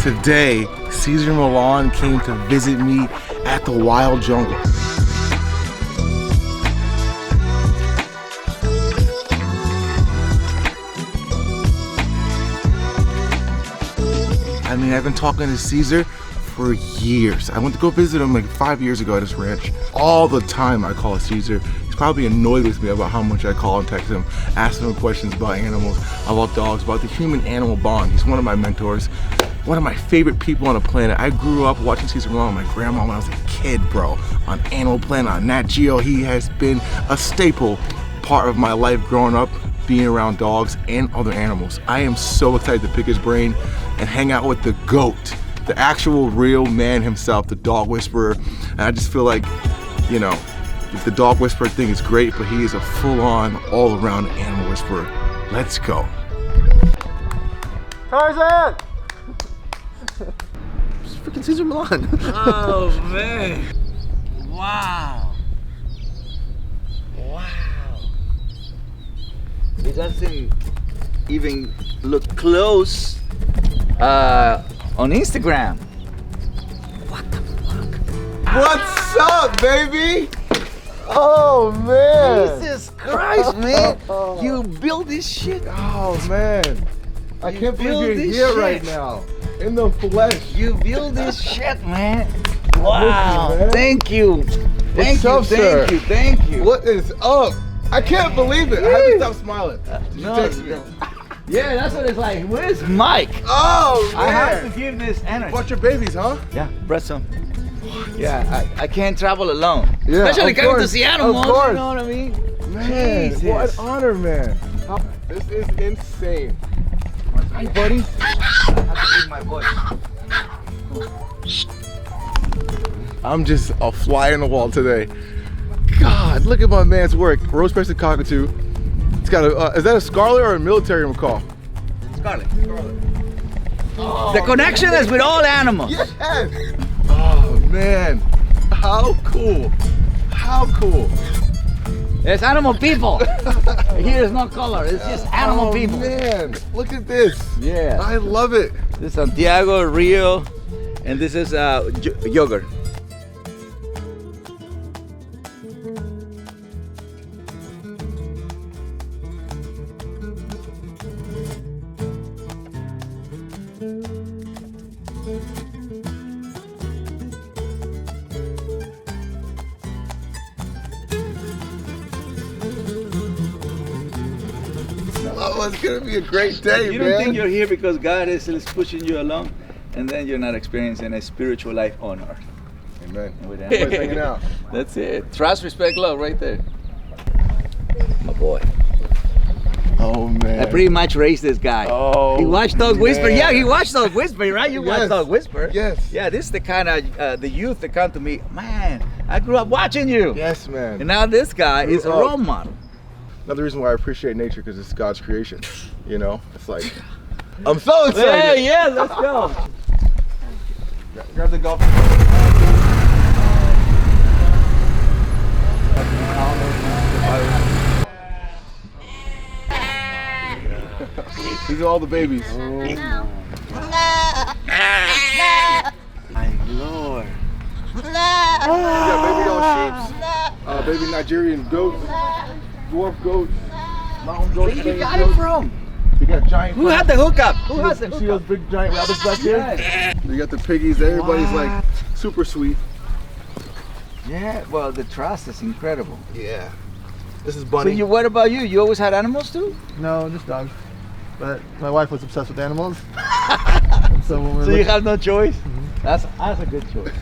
Today, Cesar Millan came to visit me at the Wyld Jungle. I mean, I've been talking to Cesar for years. I went to go visit him like 5 years ago at his ranch. All the time I call Cesar. He's probably annoyed with me about how much I call and text him, asking him questions about animals, about dogs, about the human-animal bond. He's one of my mentors, one of my favorite people on the planet. I grew up watching Cesar Millan with my grandma when I was a kid, bro. On Animal Planet, on Nat Geo, he has been a staple part of my life growing up, being around dogs and other animals. I am so excited to pick his brain and hang out with the GOAT, the actual real man himself, the dog whisperer. And I just feel like, you know, the dog whisperer thing is great, but he is a full-on, all-around animal whisperer. Let's go. Tarzan! It's freaking Cesar Millan. Oh man. Wow. Wow. It doesn't even look close on Instagram. What the fuck? What's up, baby? Oh, man. Jesus Christ, man. You build this shit. Oh, man. I You can't build believe you're this here shit. right now. In the flesh. You build this shit, man. Wow. Listen, man. Thank you. Thank What's you. up, sir? Thank you. Thank you. What is up? I can't believe it. I have to stop smiling. Did you No, text me? no. Yeah, that's what it's like. Where's Mike? Oh, man. I have to give this energy. Bought your babies, huh? Yeah, brought some. Yeah, I can't travel alone. Yeah, Especially of coming to course, see of animals. course. You know what I mean? Man, Jesus. what an honor, man. This is insane. Hi, buddy. I have to leave my voice. I'm just a fly in the wall today. God, look at my man's work. Rose-crested cockatoo. It's got a, is that a scarlet or a military macaw? Scarlet. The connection is with all animals. Yes! Oh, man. How cool. How cool. It's animal people. Here is no color. It's just animal people. Man, look at this. Yeah. I love it. This is Santiago, Rio, and this is yogurt. Oh, it's gonna be a great day, You man. don't think you're here because God is pushing you along, and then you're not experiencing a spiritual life on earth. Amen. With Everybody's hanging out. That's it. Trust, respect, love, right there. My boy. Oh, man. I pretty much raised this guy. Oh, He watched Dog Whisper. man. Yeah, he watched Dog Whisper, right? You watched Yes. Dog Whisper. Yes. Yeah, this is the kind of the youth that come to me. Man, I grew up watching you. Yes, man. And now this guy is a Grew up. role model. Another reason why I appreciate nature, because it's God's creation. You know, it's like, I'm so excited. Hey, yeah, let's go. Grab the golf. These are all the babies. My Lord. We got baby doll sheeps, baby Nigerian goats, dwarf goats, mountain goats. Where you Spanish got it goats. from? We got giant. Who had the hookup? Who has the See those hookup? big giant rabbits back here? We got the piggies. Everybody's like super sweet. Yeah, well, the trust is incredible. Yeah. This is So Bunny. what about you? You always had animals too? No, just dogs. But my wife was obsessed with animals. So when we So were you have no choice? That's a good choice.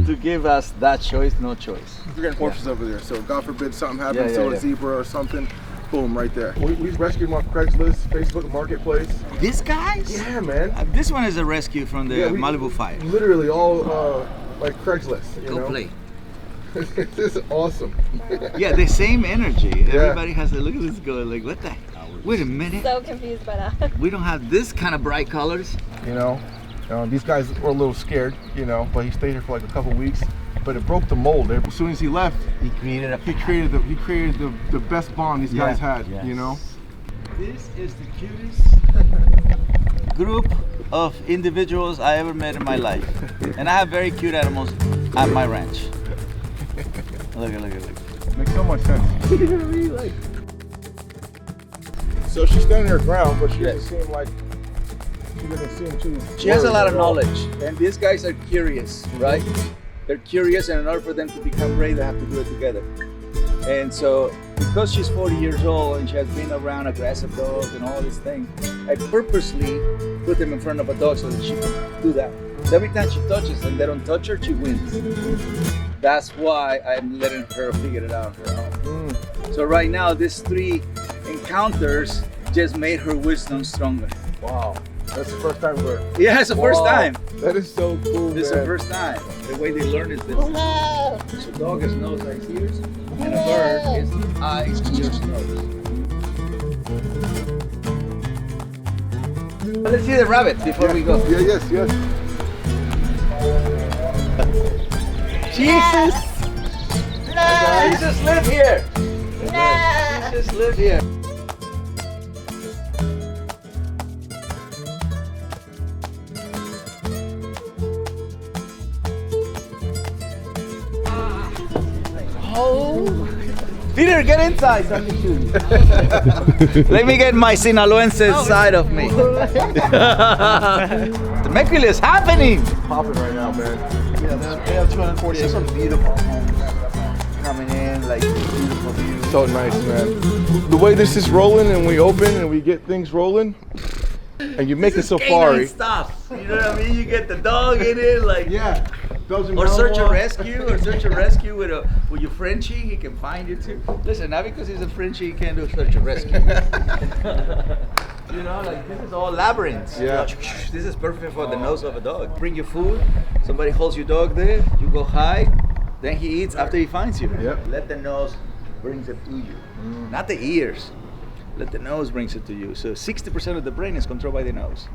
To give us that choice, no choice. We're getting horses over there, so God forbid something happens Yeah, to a zebra or something, boom, right there. We rescued them off Craigslist, Facebook Marketplace. These guys? Yeah, man. This one is a rescue from the Yeah, we- Malibu fire. Literally all like Craigslist, you Go know? play. This is awesome. Yeah, the same energy. Everybody has to look at this going like, what the? Wait a minute. So confused by that. We don't have this kind of bright colors. You know, these guys were a little scared, you know, but he stayed here for like a couple weeks. But it broke the mold. As soon as he left, He created a he created the best bond these guys had, you know. This is the cutest group of individuals I ever met in my life. And I have very cute animals at my ranch. Look at. Makes so much sense. So she's standing her ground, but she doesn't seem like she doesn't seem too. She has a lot of worried at all. knowledge, and these guys are curious, right? They're curious, and in order for them to become brave, they have to do it together. And so, because she's 40 years old and she has been around aggressive dogs and all these things, I purposely put them in front of a dog so that she can do that. So every time she touches them, they don't touch her, she wins. That's why I'm letting her figure it out on her own. So right now, these 3 encounters just made her wisdom stronger. Wow, that's the first time we're. Yeah, it's the first time. That is so cool. This is the first time. The way they learn is this. So dog is nose, eyes, ears, and a bird is eyes, ears, nose. Let's see the rabbit before we go. Yeah, yes. Jesus! Jesus live here! Jesus live here! Oh! Peter, get inside. Let me shoot you. Let me get my Sinaloense side of me. The Mekil is happening. Popping right now, man. Yeah, they have 248. There's some beautiful homes coming in, like beautiful views. So nice, man. The way this is rolling, and we open and we get things rolling, and you make a safari. Stuff. You know what I mean? You get the dog in it, like Yeah. Belgian or search and Malinois. rescue, with your Frenchie. He can find you too. Listen, not because he's a Frenchie, he can't do search and rescue. You know, like this is all labyrinths. Yeah. This is perfect for the nose of a dog. Bring your food. Somebody holds your dog there. You go hide. Then he eats after he finds you. Yep. Let the nose brings it to you, not the ears. Let the nose brings it to you. So 60% of the brain is controlled by the nose.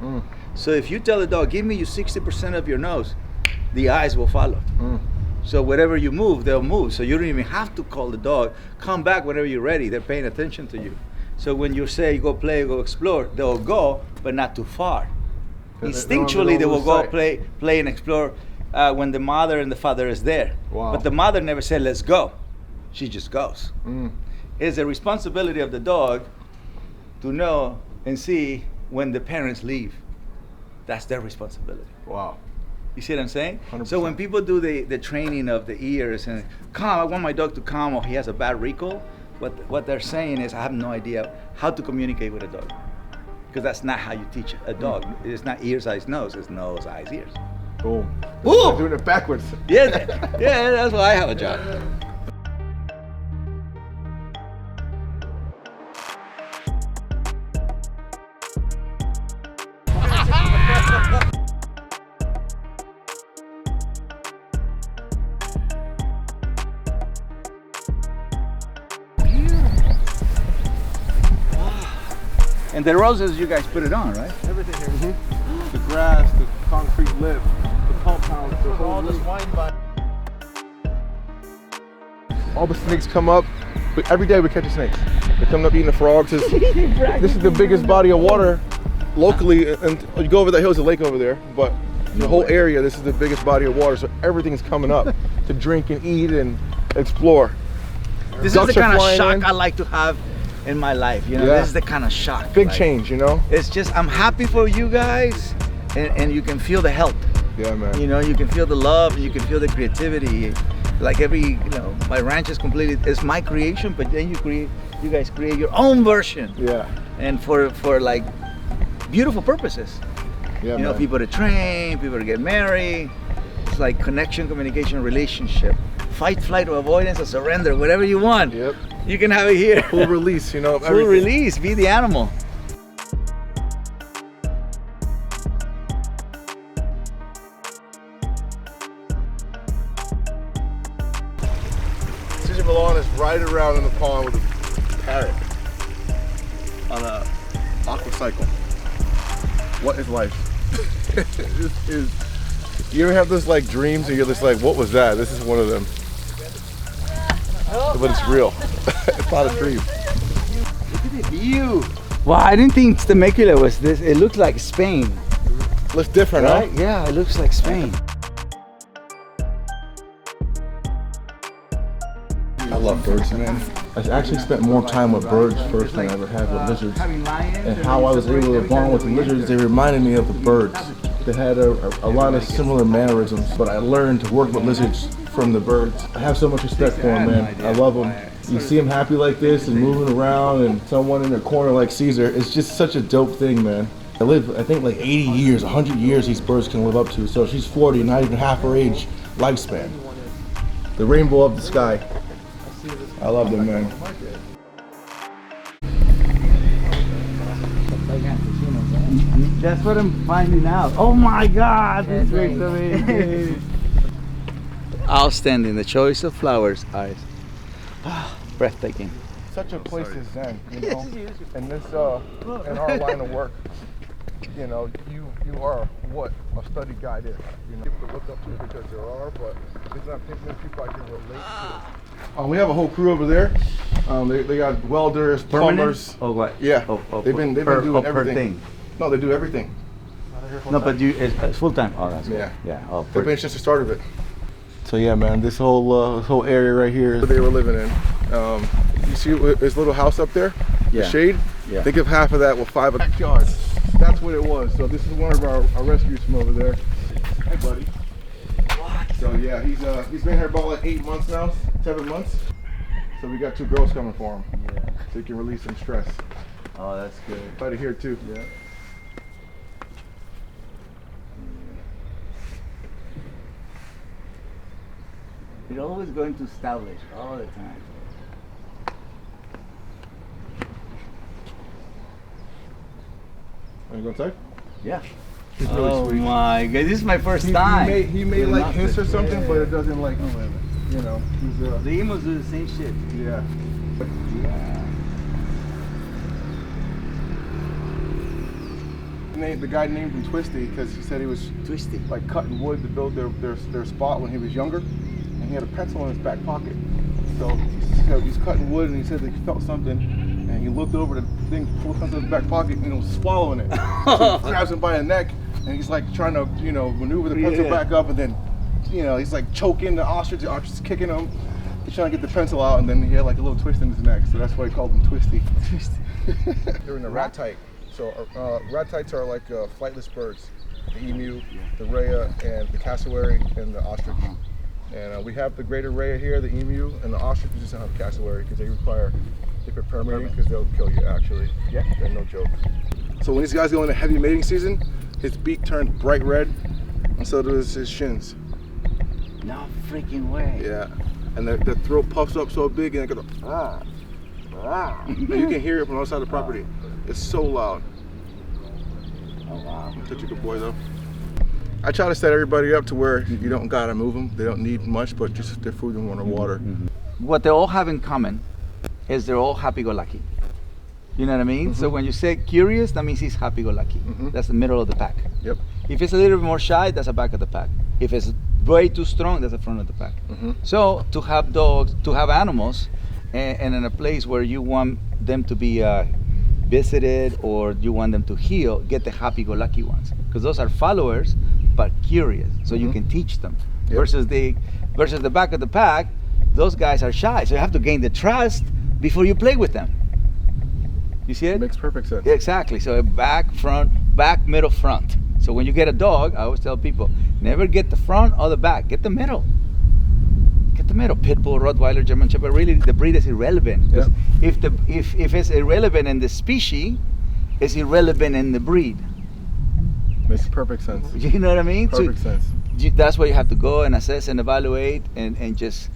So if you tell the dog, give me you 60% of your nose, the eyes will follow. So wherever you move, they'll move. So you don't even have to call the dog. Come back whenever you're ready. They're paying attention to you. So when you say go play, go explore, they'll go, but not too far. Instinctually, they will go play and explore when the mother and the father is there. Wow. But the mother never said, let's go. She just goes. It's the responsibility of the dog to know and see when the parents leave. That's their responsibility. Wow. You see what I'm saying? 100%. So when people do the training of the ears and calm, I want my dog to calm or he has a bad recall, what they're saying is I have no idea how to communicate with a dog. Because that's not how you teach a dog. It's not ears, eyes, nose. It's nose, eyes, ears. Boom. Ooh! They're doing it backwards. Yeah, that's why I have a job. And the roses, you guys put it on, right? Everything here. The grass, the concrete lip, the pump house, the whole All this wine vine. all the snakes come up, but every day we catch snakes. They're coming up eating the frogs. This is the biggest body of water locally, and you go over that hill, there's a lake over there, but the whole area, this is the biggest body of water, so everything's coming up to drink and eat and explore. This Ducks is the are kind of flying shock in. I like to have in my life. You know, Yeah. this is the kind of shock. Big like, change, you know? It's just, I'm happy for you guys, and you can feel the help. Yeah, man. You know, you can feel the love, you can feel the creativity. Like my ranch is completely, it's my creation, but then you guys create your own version. Yeah. And for like beautiful purposes. Yeah, You know, man. people to train, people to get married. It's like connection, communication, relationship. Fight, flight, or avoidance, or surrender, whatever you want. Yep. You can have it here. Full release, you know, of Full everything. release, be the animal. Cesar Millan is right around in the pond with a parrot on a aqua cycle. What is life? This is. You ever have those like dreams and you're just like, what was that? This is one of them. But it's real. It's not a dream. Look at the view. Wow, I didn't think Temecula was this. It looked like Spain. Looks different, Right? huh? Yeah, it looks like Spain. I love birds, man. I actually spent more time with birds first than I ever had with lizards. And how I was able to bond with the lizards, they reminded me of the birds. They had a lot of similar mannerisms, but I learned to work with lizards from the birds. I have so much respect for them, man. I love them. You see them happy like this and moving around and someone in their corner like Cesar, it's just such a dope thing, man. I live, I think like 80 years, 100 years these birds can live up to. So she's 40, not even half her age lifespan. The rainbow of the sky. I love them, man. That's what I'm finding out. Oh my God, this looks amazing. Outstanding. The choice of flowers, eyes. Breathtaking. Such a place is Zen, you know. And this, in our line of work, you know, you are what a study guide is. You know, people look up to because there are, but there's not many people I can relate to. We have a whole crew over there. They got welders, plumbers. Oh what? Yeah. They've been doing everything. No, they do everything. No, but it's full time. Oh, that's good. Yeah. Yeah. Oh, They've been since the start of it. So yeah, man, this whole area right here is what they were living in. You see this little house up there? Yeah. The shade? Yeah. Think of half of that with 5 backyards. That's what it was. So this is one of our rescues from over there. Hey, buddy. What? So yeah, he's been here about like 8 months now, 7 months. So we got 2 girls coming for him. Yeah. So he can release some stress. Oh, that's good. Buddy here too. Yeah. You're always going to establish all the time. Want to go inside? Yeah. He's really sweet. My God, this is my first time. He may like hints or something, but it doesn't like, you know. He's The emos do the same shit. yeah. Yeah. The guy named him Twisty because he said he was Twisty. like cutting wood to build their spot when he was younger, and he had a pencil in his back pocket. So he's cutting wood, and he said that he felt something, and he looked over the thing, pulled something in his back pocket, and he was swallowing it. So he grabs him by the neck, and he's like trying to, you know, maneuver the pencil back up, and then, you know, he's like choking the ostrich is kicking him. He's trying to get the pencil out, and then he had like a little twist in his neck, so that's why he called him Twisty. Twisty. They're in a rat type. So rat-tights are like flightless birds, the emu, the rhea, and the cassowary, and the ostrich. And we have the greater rhea here, the emu, and the ostrich. We just don't have cassowary because they require different permitting because they'll kill you actually. Yeah. They're no joke. So when these guys go into heavy mating season, his beak turns bright red, and so does his shins. No freaking way. Yeah. And the throat puffs up so big and it goes, and you can hear it from outside the property. It's so loud. Oh wow. Such a good boy though. I try to set everybody up to where you don't gotta move them. They don't need much, but just their food and water. What they all have in common is they're all happy-go-lucky. You know what I mean? So when you say curious, that means he's happy-go-lucky. That's the middle of the pack. Yep. If it's a little bit more shy, that's the back of the pack. If it's way too strong, that's the front of the pack. So to have dogs, to have animals, and in a place where you want them to be visited or you want them to heal, get the happy-go-lucky ones, because those are followers but curious, so you can teach them. Versus the back of the pack, those guys are shy, so you have to gain the trust before you play with them. You see it? Makes perfect sense. Exactly. So back, front, back, middle, front. So when you get a dog, I always tell people, never get the front or the back, get the middle. Get the middle. Pit bull, Rottweiler, German Shepherd. Really, the breed is irrelevant. Yep. If it's irrelevant in the species, it's irrelevant in the breed. Makes perfect sense. You know what I mean? Perfect sense. That's where you have to go and assess and evaluate and just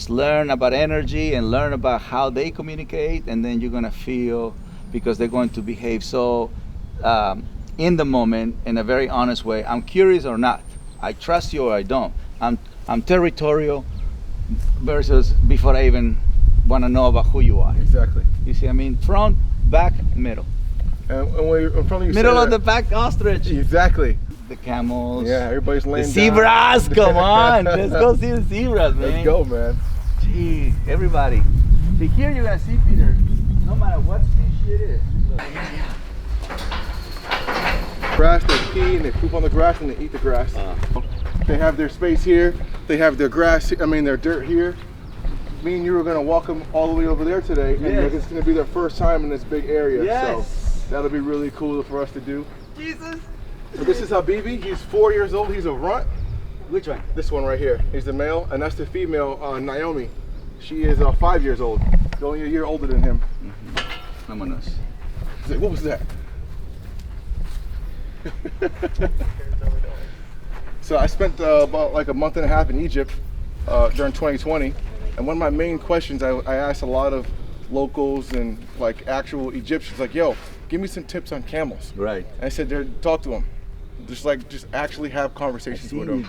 learn about energy and learn about how they communicate, and then you're gonna feel, because they're going to behave so in the moment in a very honest way. I'm curious or not. I trust you or I don't. I'm territorial versus before I even want to know about who you are. Exactly. You see, I mean, front, back, middle. And when you're in front of you, Middle of the pack, ostrich. Exactly. The camels. Yeah, everybody's laying the zebras. Come on, let's go see the zebras, man. Let's go, man. Gee, everybody. See, here you're gonna see, Peter, no matter what species it is. Look. Grass, they pee and they poop on the grass and they eat the grass. They have their space here. They have their grass, I mean their dirt here. Me and you were gonna walk them all the way over there today, and it's gonna be their first time in this big area. So that'll be really cool for us to do. Jesus. So this is Habibi. He's 4 years old. He's a runt. Which one? This one right here. He's the male, and that's the female, Naomi. She is 5 years old. She's only a year older than him. Vámonos. What was that? So I spent about like a month and a half in Egypt during 2020, and one of my main questions I asked a lot of locals and like actual Egyptians, like, yo, give me some tips on camels. Right. And I said, talk to them. Just actually have conversations with them.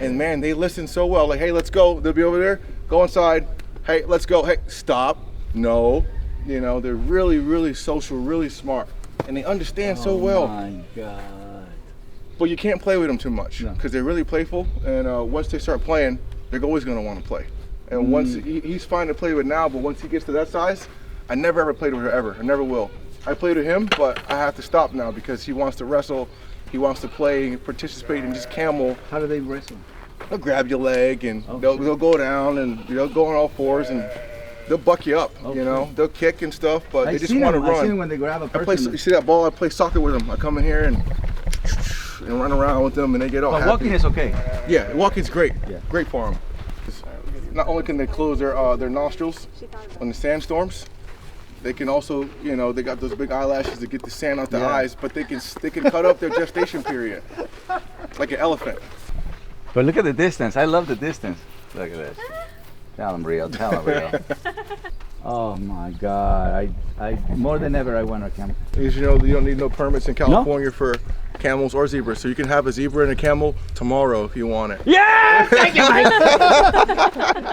And man, they listen so well. Like, hey, let's go. They'll be over there. Go inside. Hey, let's go. Hey, stop. No. You know, they're really, really social, really smart, and they understand so well. Oh my God. But you can't play with them too much because they're really playful. And once they start playing, they're always going to want to play. And once he's fine to play with now, but once he gets to that size, I never ever played with her ever. I never will. I played with him, but I have to stop now because he wants to wrestle. He wants to play, participate in just camel. How do they wrestle? They'll grab your leg and they'll go down and they'll go on all fours and they'll buck you up. You know, they'll kick and stuff, but they just want to run. I see them when they grab a person. You see that ball? I play soccer with them. I come in here and run around with them, and they get all happy. Walking is okay. Yeah, walking's great. Yeah. Great for them. Not only can they close their nostrils on the sandstorms, they can also, you know, they got those big eyelashes to get the sand out the eyes, but they can cut up their gestation period like an elephant. But look at the distance. I love the distance. Look at this. Tell them real. Tell them real. Oh my God! I more than ever I want a camel. Because you know you don't need no permits in California for camels or zebras, so you can have a zebra and a camel tomorrow if you want it. Yeah! Thank you, Mike.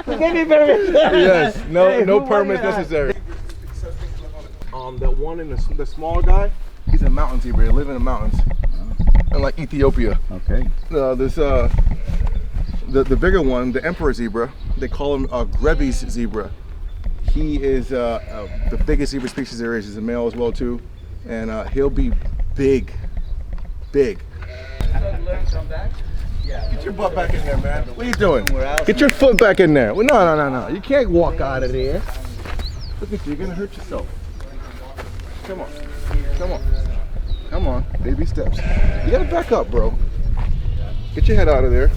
Give me permits. Yes, no permits necessary. That one in the smaller guy, he's a mountain zebra. They live in the mountains, in like Ethiopia. Okay. This the bigger one, the emperor zebra, they call him a Grevy's zebra. He is the biggest zebra species there is. He's a male as well too, and he'll be big. Get your butt back in there, man. What are you doing? Get your foot back in there. Well, no. You can't walk out of there. Look at you. You're gonna hurt yourself. Come on. Baby steps. You gotta back up, bro. Get your head out of there.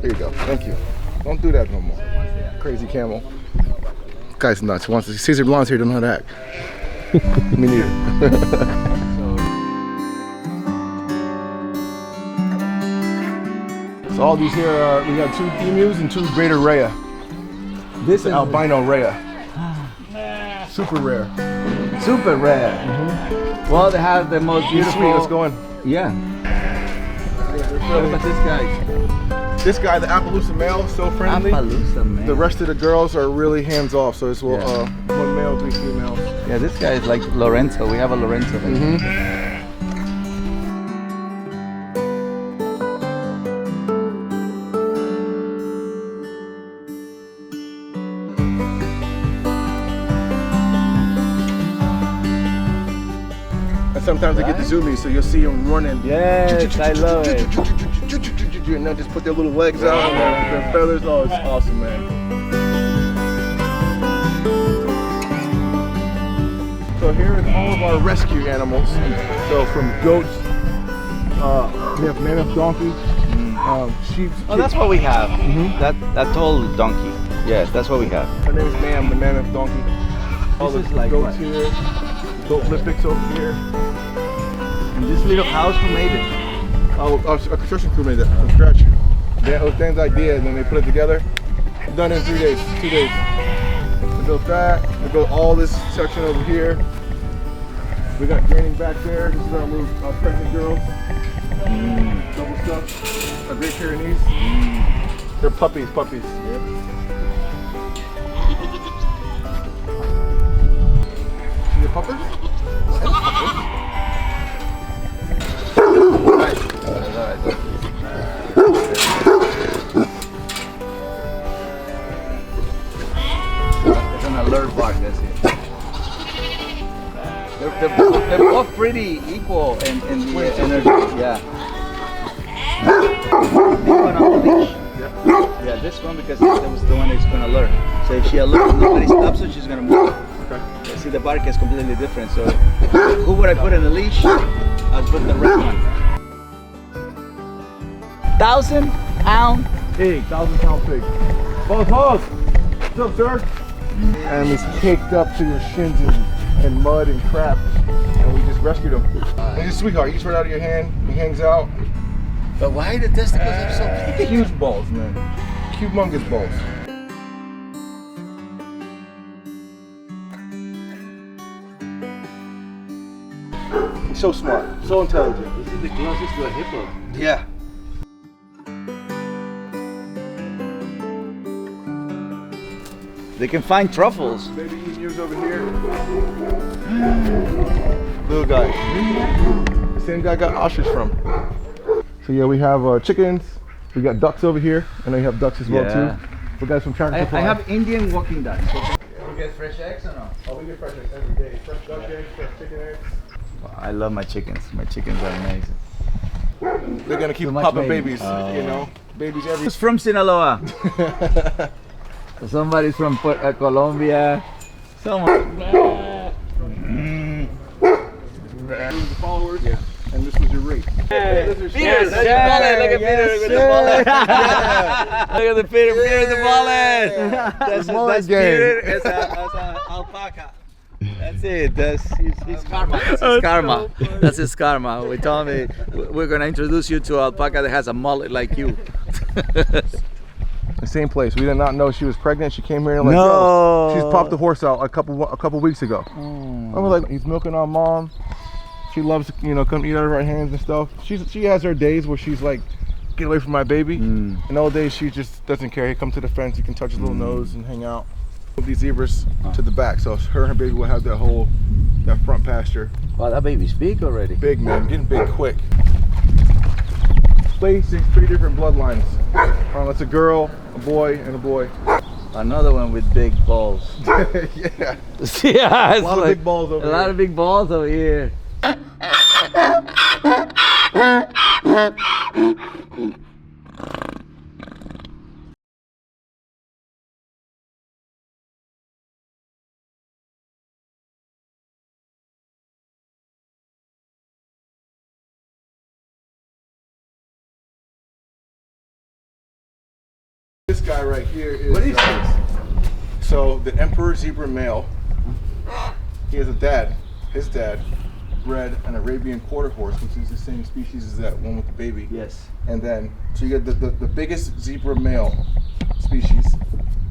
There you go. Thank you. Don't do that no more. Crazy camel. Guy's nuts. Wants to. Cesar Millan's here. Don't know how to act. Me neither. So all these here are, we have 2 emus and 2 greater rhea. This is albino rhea. Super rare. Super rare. Well, they have the most beautiful. Let's go in. Yeah. What about this guy? This guy, the Appaloosa male, so friendly. Appaloosa male. The rest of the girls are really hands off. So it's one male, 3 females. Yeah, this guy is like Lorenzo. We have a Lorenzo. Sometimes they get the zoomies, so you'll see them running. Yes, I love it. And they'll just put their little legs out and their feathers. Oh, it's awesome, man. So here is all of our rescue animals. So from goats, we have mammoth donkeys, sheep. Oh, that's what we have. That tall donkey. Yes, that's what we have. Her name is Mam, the mammoth donkey. All the like goats here, goat lipics over here. And this little house, who made it? Oh, a construction crew made that from scratch. It was Dan's idea, and then they put it together. Done in 3 days, 2 days. They built that. They built all this section over here. We got granny back there. This is our little pregnant girls. Double stuff. Our Great Pyrenees. They're puppies. Yep. See the puppers? It's an alert bark, that's it. They're pretty equal in the energy. Yeah. This one on the leash. Yeah, this one because that was the one that's gonna learn. So if she alerts, nobody stops her, she's gonna move. Okay. You see, the bark is completely different. So who would I put in the leash? I'll put the red one. 1,000-pound Pig, 1,000-pound pig. Both hoes. What's up, sir? And he's caked up to your shins in mud and crap, and we just rescued him. He's a sweetheart. He gets right out of your hand. He hangs out. But why the testicles are so big? Huge balls, man. Humongous balls. He's so smart, so intelligent. This is the closest to a hippo. Yeah. They can find truffles. Baby emus over here. Little guy. The same guy I got ostrich from. So yeah, we have chickens. We got ducks over here, and then you have ducks as well too. We got some tractor supply. I have Indian walking ducks. You get fresh eggs or no? Oh, we get fresh eggs every day. Fresh duck eggs, fresh chicken eggs. I love my chickens. My chickens are amazing. They're gonna keep Too much popping baby. babies, you know, babies every. Who's from Sinaloa? Somebody's from Colombia. Someone. The followers, and this was your rate. Peter, look at Peter with the mullet. Look at the Peter with the mullet. That's Peter as an alpaca. That's it. That's his karma. That's his karma. That's his karma. We told him we're gonna introduce you to an alpaca that has a mullet like you. The same place. We did not know she was pregnant. She came here and like, No. yo, she's popped the horse out a couple weeks ago. I was like, he's milking our mom. She loves, you know, come eat out of our hands and stuff. She has her days where she's like, get away from my baby. And all days she just doesn't care. He come to the fence, he can touch his little nose and hang out. Move these zebras to the back, so her and her baby will have that front pasture. Wow, that baby's big already. Big, man, getting big quick. Placing 3 different bloodlines. That's a girl, a boy, and a boy. Another one with big balls. Yeah. Yeah, A lot of big balls over a here. lot of big balls over here. This guy right here is. What is this? So the emperor zebra male. He has a dad. His dad bred an Arabian quarter horse, which is the same species as that one with the baby. Yes. And then, so you get the biggest zebra male species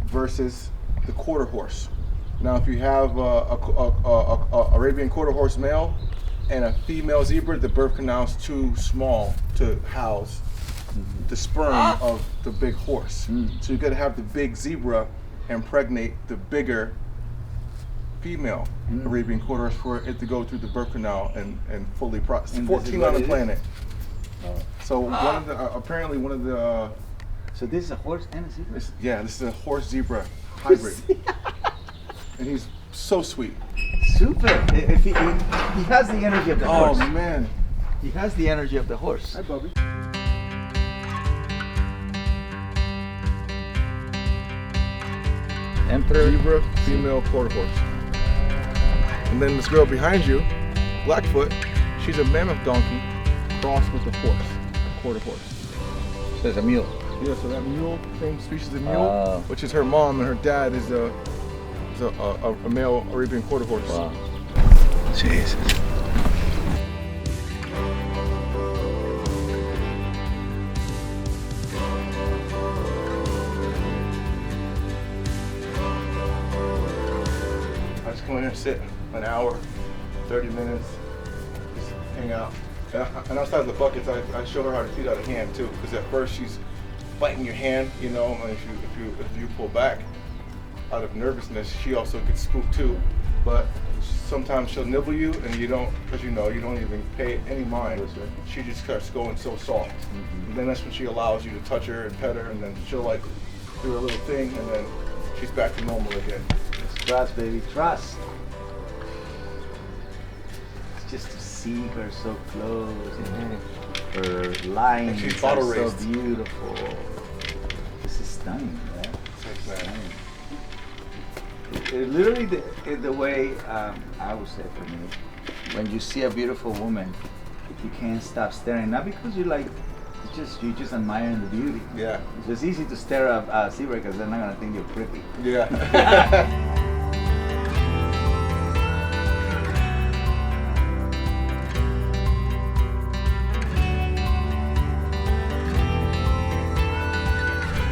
versus the quarter horse. Now, if you have a Arabian quarter horse male and a female zebra, the birth canal is too small to house the sperm of the big horse. So you got to have the big zebra impregnate the bigger female Arabian quarter horse for it to go through the birth canal and fully process. 14 on the planet. So one of the apparently one of the So this is a horse and a zebra? this is a horse zebra hybrid. And he's so sweet. Super. If he has the energy of the horse. Oh man. He has the energy of the horse. Hi, Bubby. Emperor. Zebra, female quarter horse. And then this girl behind you, Blackfoot, she's a mammoth donkey crossed with a horse, a quarter horse. So it's a mule. Yeah, so that mule, same species of mule, which is her mom, and her dad is a male Arabian quarter horse. Wow. Jesus. I just come in here and sit an hour, 30 minutes, just hang out. And outside the buckets, I show her how to feed out of hand too, because at first she's biting your hand, you know, and if you pull back out of nervousness, she also gets spooked too. But sometimes she'll nibble you, and you don't, because you know, you don't even pay any mind. She just starts going so soft. And then that's when she allows you to touch her and pet her, and then she'll like do her little thing, and then she's back to normal again. It's trust, baby. Trust. It's just see her so close. Her lines And she's are photo so raised. beautiful. This is stunning, right? Stunning. Literally, the way I would say for me, when you see a beautiful woman, you can't stop staring. Not because you like, you just admiring the beauty. Yeah. It's just easy to stare at zebra because they're not gonna think you're pretty. Yeah.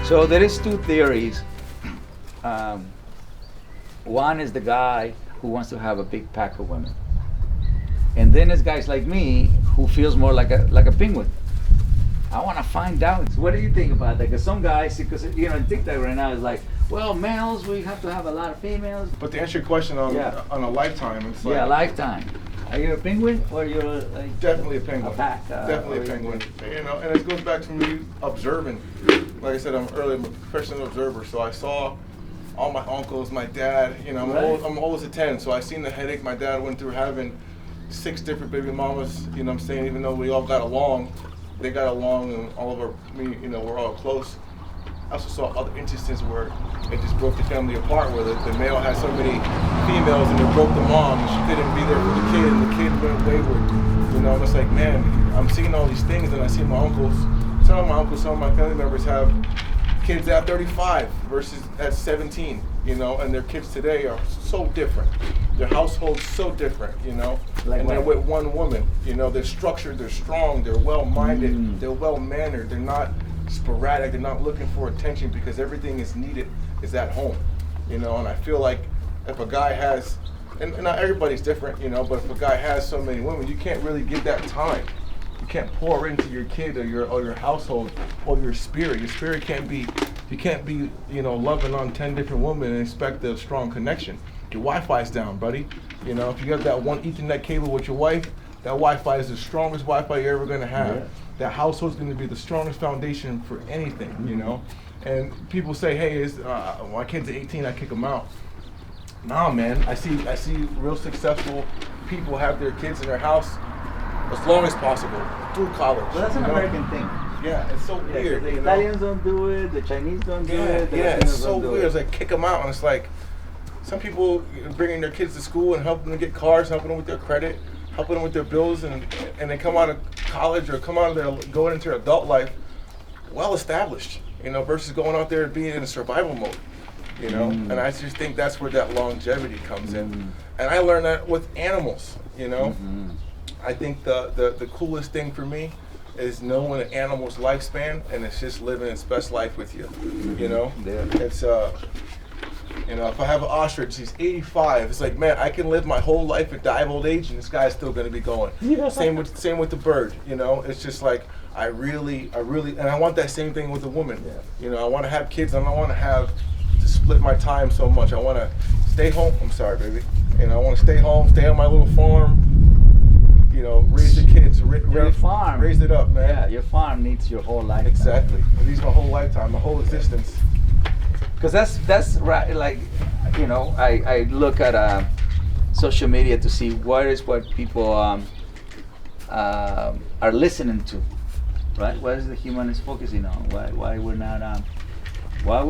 So there is two theories. One is the guy who wants to have a big pack of women, and then there's guys like me who feels more like a penguin. I want to find out. What do you think about that? Because some guys, because in TikTok right now is like, well, males we have to have a lot of females. But to answer your question on a lifetime, it's like Lifetime. Are you a penguin or you're like definitely a penguin. a pack? Definitely a penguin. And it goes back to me observing. Like I said, I'm a professional observer, so I saw all my uncles, my dad. I'm always a 10, so I seen the headache my dad went through having 6 different baby mamas. I'm saying, even though we all got along, they got along, and all of we're all close. I also saw other instances where it just broke the family apart, where the male had so many females and it broke the mom, and she couldn't be there for the kid, and the kid went wayward. And it's like, man, I'm seeing all these things, and I see my uncles, some of my family members have kids at 35 versus at 17, and their kids today are so different. Their household's so different, Like and they're with one woman. They're structured, they're strong, they're well-minded, they're well-mannered, they're not sporadic, they're not looking for attention because everything is needed is at home, and I feel like if a guy has, and not everybody's different, but if a guy has so many women, you can't really give that time. You can't pour into your kid or your household or your spirit. Your spirit can't be, you can't be, loving on 10 different women and expect a strong connection. Your Wi-Fi's down, buddy. If you have that one Ethernet cable with your wife, that Wi-Fi is the strongest Wi-Fi you're ever gonna have. Yeah. That household's gonna be the strongest foundation for anything, And people say, hey, my kid's 18, I kick them out. Nah, man, I see real successful people have their kids in their house as long as possible through college. Well, that's an American thing. Yeah, it's so weird. The Italians don't do it. The Chinese don't do it. The It's Latinos so don't do weird. it. It's like kick them out, and it's like some people bringing their kids to school and helping them get cars, helping them with their credit, helping them with their bills, and they come out of college or going into their adult life well established, versus going out there and being in a survival mode, And I just think that's where that longevity comes in, and I learned that with animals, I think the coolest thing for me is knowing an animal's lifespan, and it's just living its best life with you. It's if I have an ostrich, he's 85. It's like, man, I can live my whole life and die of old age, and this guy's still gonna be going. Yeah. Same with the bird. It's just like I really, and I want that same thing with a woman. Yeah. I want to have kids. I don't want to split my time so much. I want to stay home. I'm sorry, baby. I want to stay home, stay on my little farm. Raise the kids. Your farm. Raise it up, man. Yeah, your farm needs your whole life. Exactly. It needs my whole lifetime, my whole existence. Because that's right. Like, I look at social media to see what people are listening to, right? What is the human is focusing on? Why we're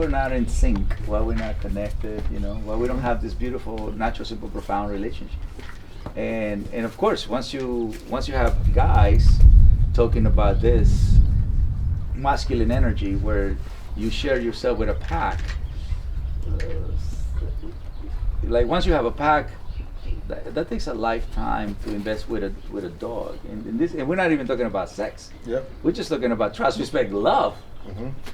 not in sync? Why we're not connected? Why we don't have this beautiful, natural, simple, profound relationship? And of course, once you have guys talking about this masculine energy where you share yourself with a pack, like once you have a pack, that takes a lifetime to invest with a dog. And we're not even talking about sex. Yep. We're just talking about trust, respect, love.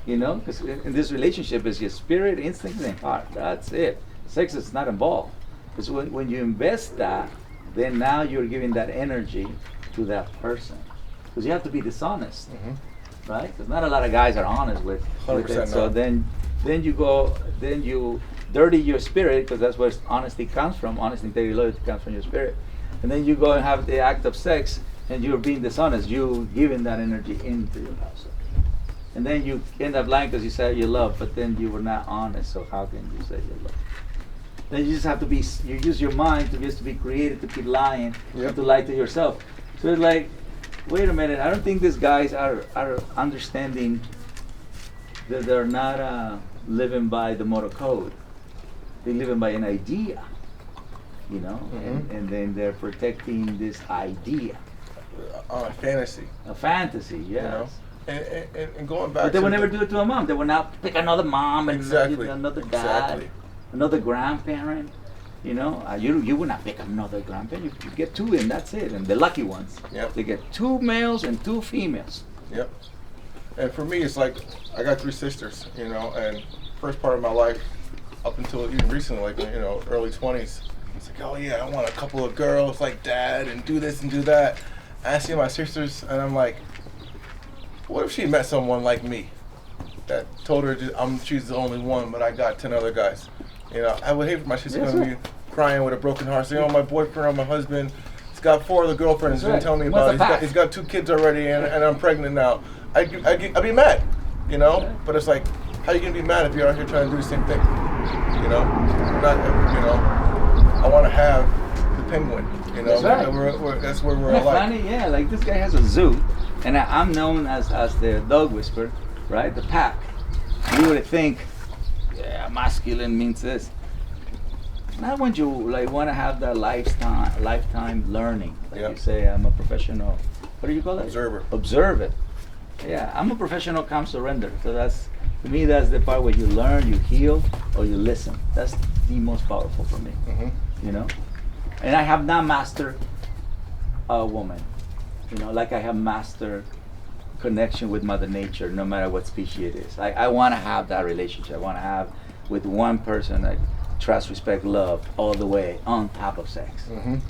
Because in this relationship is your spirit, instinct, and heart. That's it. Sex is not involved. Because when you invest that, then now you're giving that energy to that person. Because you have to be dishonest, right? Because not a lot of guys are honest with it. So then you dirty your spirit, because that's where honesty comes from. Honesty, integrity, loyalty comes from your spirit. And then you go and have the act of sex, and you're being dishonest. You're giving that energy into your household. And then you end up lying because you said you love, but then you were not honest. So how can you say you love? Then you just have to you use your mind to be creative, to keep lying, Yep. to lie to yourself. So it's like, wait a minute, I don't think these guys are understanding that they're not living by the motor code. They're living by an idea, you know, and then they're protecting this idea. Fantasy. A fantasy, yes. You know? And going back But they to will never do it to a mom. They will not pick another mom and Exactly. another dad, Exactly. another grandparent. You know, you will not pick another grandparent. You get two and that's it. And the lucky ones, Yep. they get 2 males and 2 females. Yep. And for me, it's like I got 3 sisters, you know, and first part of my life, up until even recently, like, you know, early 20s, it's like, oh yeah, I want a couple of girls like dad and do this and do that. And I see my sisters and I'm like, what if she met someone like me that told her she's the only one, but I got 10 other guys? You know, I would hate for my sister to be crying with a broken heart, saying, oh, my boyfriend or my husband, he's got 4 other girlfriends, That's didn't tell me right. about it. He's got 2 kids already and I'm pregnant now. I'd be mad, you know? Right. But it's like, how you gonna be mad if you're out here trying to do the same thing? You know? Not, you know, I want to have the penguin, you know? That's right. That's where we're Isn't that alike. funny? Yeah, like this guy has a zoo, and I'm known as the dog whisperer, right? The pack. You would think, yeah, masculine means this. Not when you like want to have that lifetime learning. Like Yep. you say, I'm a professional. What do you call it? Observer. Observe it. Yeah, I'm a professional calm surrender. So that's, to me, that's the part where you learn, you heal, or you listen. That's the most powerful for me. You know, and I have not mastered a woman. You know, like I have mastered connection with Mother Nature, no matter what species it is. I want to have that relationship. I want to have with one person, like trust, respect, love, all the way on top of sex. 100%.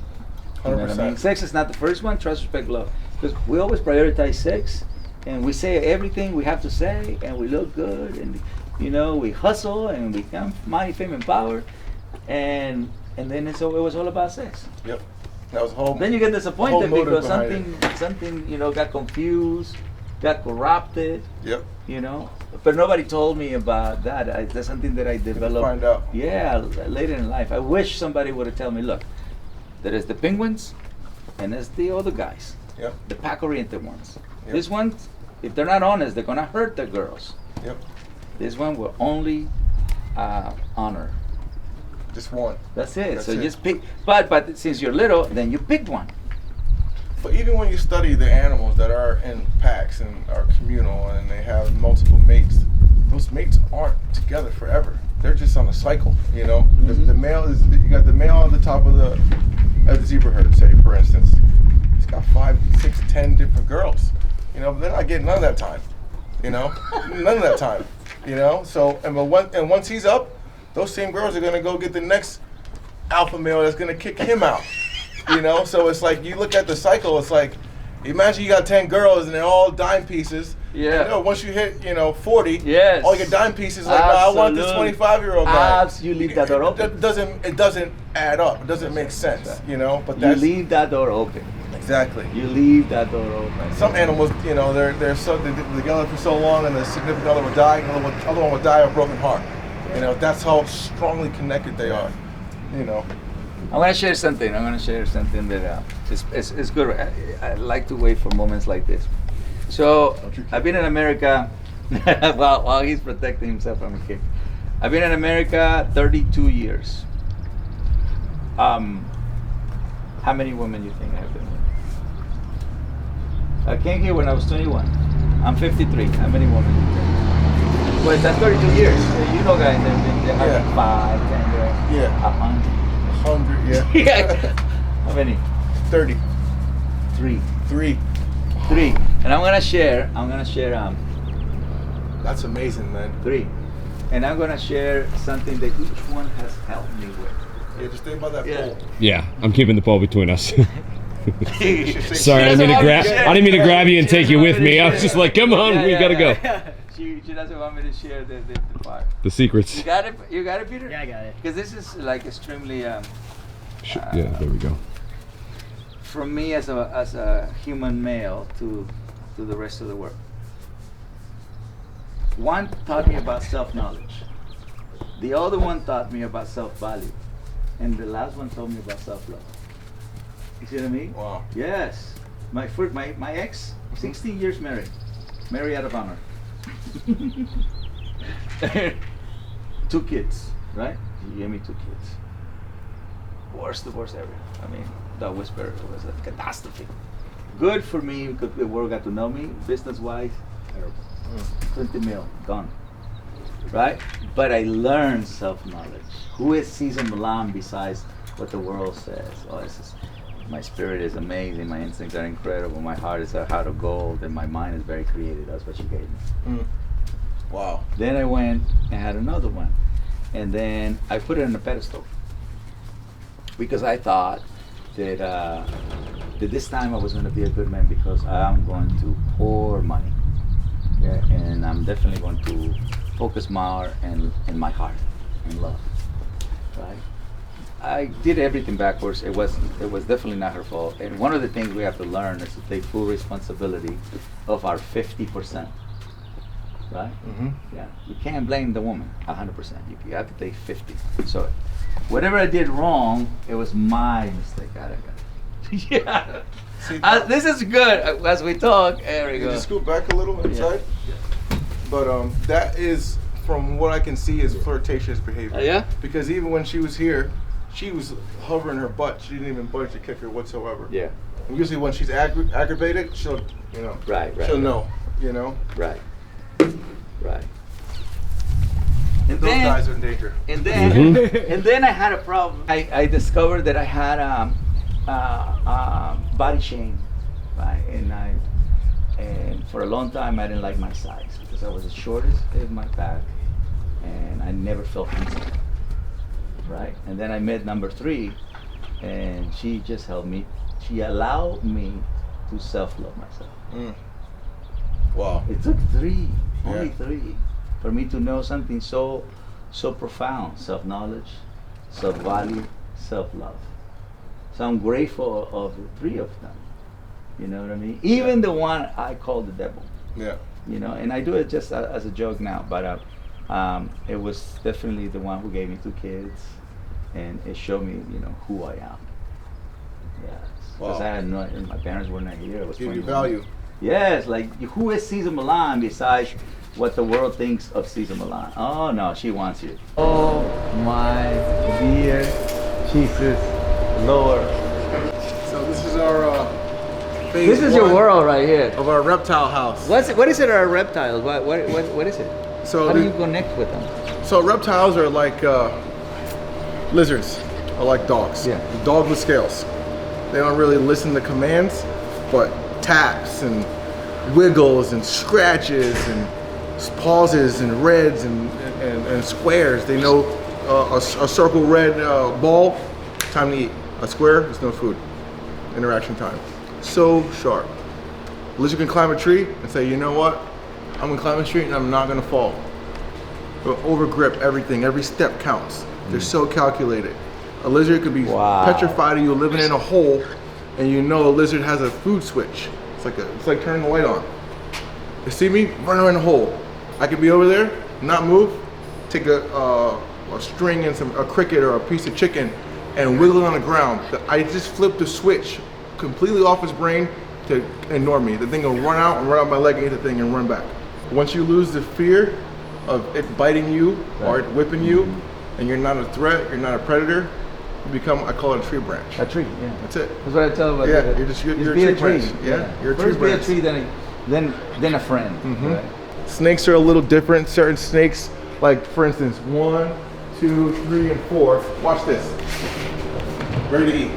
You know what I mean? Sex is not the first one. Trust, respect, love. Because we always prioritize sex, and we say everything we have to say, and we look good, and you know we hustle, and we become money, fame, and power, and then it was all about sex. Yep. That was whole. Then you get disappointed motive because behind something you know got confused, got corrupted. Yep. You know, but nobody told me about that. That's something that I developed. Find out. Yeah, later in life. I wish somebody would have told me, look, there is the penguins, and there's the other guys, Yep. the pack-oriented ones. Yep. These ones, if they're not honest, they're gonna hurt the girls. Yep. This one will only honor. Just one. That's it. That's So it. just pick. But since you're little, then you picked one. But even when you study the animals that are in packs and are communal and they have multiple mates, those mates aren't together forever. They're just on a cycle, you know? The male is, you got the male on the top of the zebra herd, say, for instance. He's got 5, 6, 10 different girls, you know? But they're not getting none of that time, you know? None of that time, you know? So, and once he's up, those same girls are gonna go get the next alpha male that's gonna kick him out. You know, so it's like you look at the cycle. It's like, imagine you got 10 girls and they're all dime pieces. Yeah. You know, once you hit, 40, Yes. all your dime pieces like, no, I want this 25-year-old guy. Absolutely, leave that door open. It doesn't add up. It doesn't make sense. You know, but You that's leave that door open. exactly. You leave that door open. Some animals, they're together for so long, and the significant other would die, and the other one would die of a broken heart. You know, that's how strongly connected they are. You know. I'm gonna share something. That it's good. I like to wait for moments like this. So I've been in America while he's protecting himself from a kick. I've been in America 32 years. How many women do you think I have been with? I came here when I was 21. I'm 53. How many women do you think? Well, that's 32 years. You know guys that have been there, Yeah. 5, 10 years, Yeah. 100. 100, yeah. Yeah. How many? 30. 3. 3. 3. And I'm gonna share That's amazing, man. 3. And I'm gonna share something that each one has helped me with. Yeah, just think about that Yeah. pole. Yeah, I'm keeping the pole between us. She Sorry, I didn't mean to grab you and take you with me. I was just like, come on, we gotta go. She doesn't want me to share the part. The secrets. You got it, Peter? Yeah, I got it. Because this is like extremely Yeah, there we go. from me as a human male to the rest of the world. One taught me about self-knowledge. The other one taught me about self-value. And the last one taught me about self-love. You see what I mean? Wow. Yes. My ex, 16 years married out of honor. 2 kids, right? She gave me 2 kids. Worst divorce ever. I mean, that whisper was a catastrophe. Good for me because the world got to know me. Business-wise, terrible. 20 mil, gone. Right? But I learned self-knowledge. Who is Cesar Millan besides what the world says? Oh, my spirit is amazing. My instincts are incredible. My heart is a heart of gold, and my mind is very creative. That's what she gave me. Wow. Then I went and had another one, and then I put it on a pedestal because I thought that that this time I was going to be a good man because I'm going to pour money, and I'm definitely going to focus more in my heart and love, right? I did everything backwards. It was definitely not her fault. And one of the things we have to learn is to take full responsibility of our 50%. Right? Yeah. You can't blame the woman 100%. You have to take 50. So whatever I did wrong, it was my mistake. Yeah. See, This is good as we talk. There we you go. just scoot back a little inside. Yeah. But that is, from what I can see, is flirtatious behavior. Yeah? Because even when she was here, she was hovering her butt. She didn't even budge the kicker whatsoever. Yeah. And usually when she's aggravated, she'll, Right. she'll know, Right. Right. And Those guys are in danger. And then, and then I had a problem. I discovered that I had body shame, right? And for a long time I didn't like my size because I was the shortest in my pack, and I never felt handsome, right? And then I met number 3, and she just helped me. She allowed me to self-love myself. Wow. It took 3, only 3, for me to know something so profound: self-knowledge, self-value, self-love. So I'm grateful of the 3 of them. You know what I mean? Even the one I call the devil. Yeah. And I do it just as a joke now, but it was definitely the one who gave me 2 kids, and it showed me, who I am. Yes. Because Wow. I had no, and my parents were not here. I was Give you 21. value. Yes, like who is Cesar Millan besides what the world thinks of Cesar Millan? Oh no, she wants you. Oh my dear Jesus Lord. So this is our phase This is your 1 world right here. of our reptile house. What is it? Our reptiles? What is it? So How do you connect with them? So reptiles are like lizards, or like dogs. Yeah. Dogs with scales. They don't really listen to commands, but taps and wiggles and scratches and pauses and reds and squares. They know a circle red ball, time to eat. A square, there's no food. Interaction time. So sharp. A lizard can climb a tree and say, you know what? I'm gonna climb a tree and I'm not gonna fall. But over grip everything, every step counts. They're so calculated. A lizard could be petrified of you living in a hole, and a lizard has a food switch. It's like turning the light on. They see me, run around the hole. I could be over there, not move, take a string and a cricket or a piece of chicken and wiggle it on the ground. I just flipped the switch completely off his brain to ignore me. The thing will run out my leg and hit the thing and run back. Once you lose the fear of it biting you or it whipping you, and you're not a threat, you're not a predator, you become, I call it a tree branch. A tree, yeah. That's it. That's what I tell about Yeah, it. you're a tree branch. Yeah, you're a tree First branch. be a tree, then a friend. Right? Snakes are a little different. Certain snakes, like for instance, 1, 2, 3, and 4. Watch this. Ready to eat.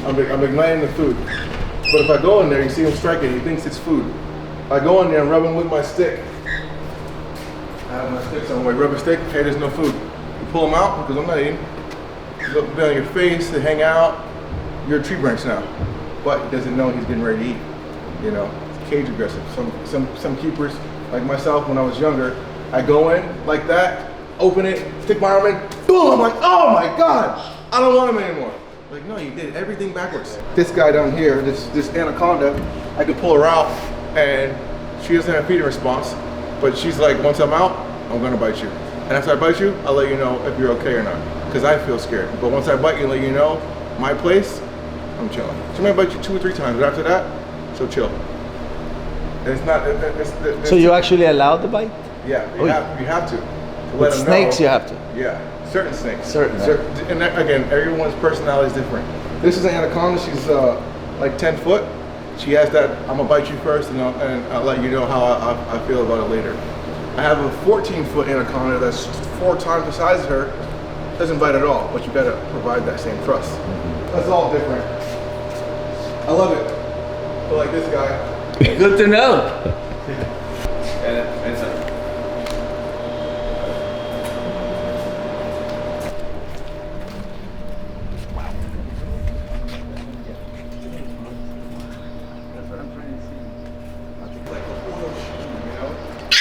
I'm igniting the food. But if I go in there, you see him striking, he thinks it's food. I go in there and rub him with my stick. I have my stick somewhere, rubber stick, hey, there's no food. You pull them out, because I'm not eating. You look down your face, they hang out, you're a tree branch now. But he doesn't know he's getting ready to eat. It's cage aggressive. Some keepers, like myself when I was younger, I go in like that, open it, stick my arm in, boom, I'm like, oh my God, I don't want him anymore. Like, no, you did everything backwards. This guy down here, this Anaconda, I could pull her out and she doesn't have feeding response, but she's like, once I'm out, I'm gonna bite you. And after I bite you, I'll let you know if you're okay or not, because I feel scared. But once I bite you and let you know my place, I'm chilling. She might bite you 2 or 3 times, but after that, So chill. And it's not. So you actually allowed the bite? Yeah, you have to. With snakes, you have to. Yeah, certain snakes. Certain. And again, everyone's personality is different. This is an anaconda. She's like 10 foot. She has that. I'm gonna bite you first, and I'll let you know how I feel about it later. I have a 14-foot anaconda that's 4 times the size of her. Doesn't bite at all, but you gotta provide that same trust. That's all different. I love it. But like this guy. Good to know.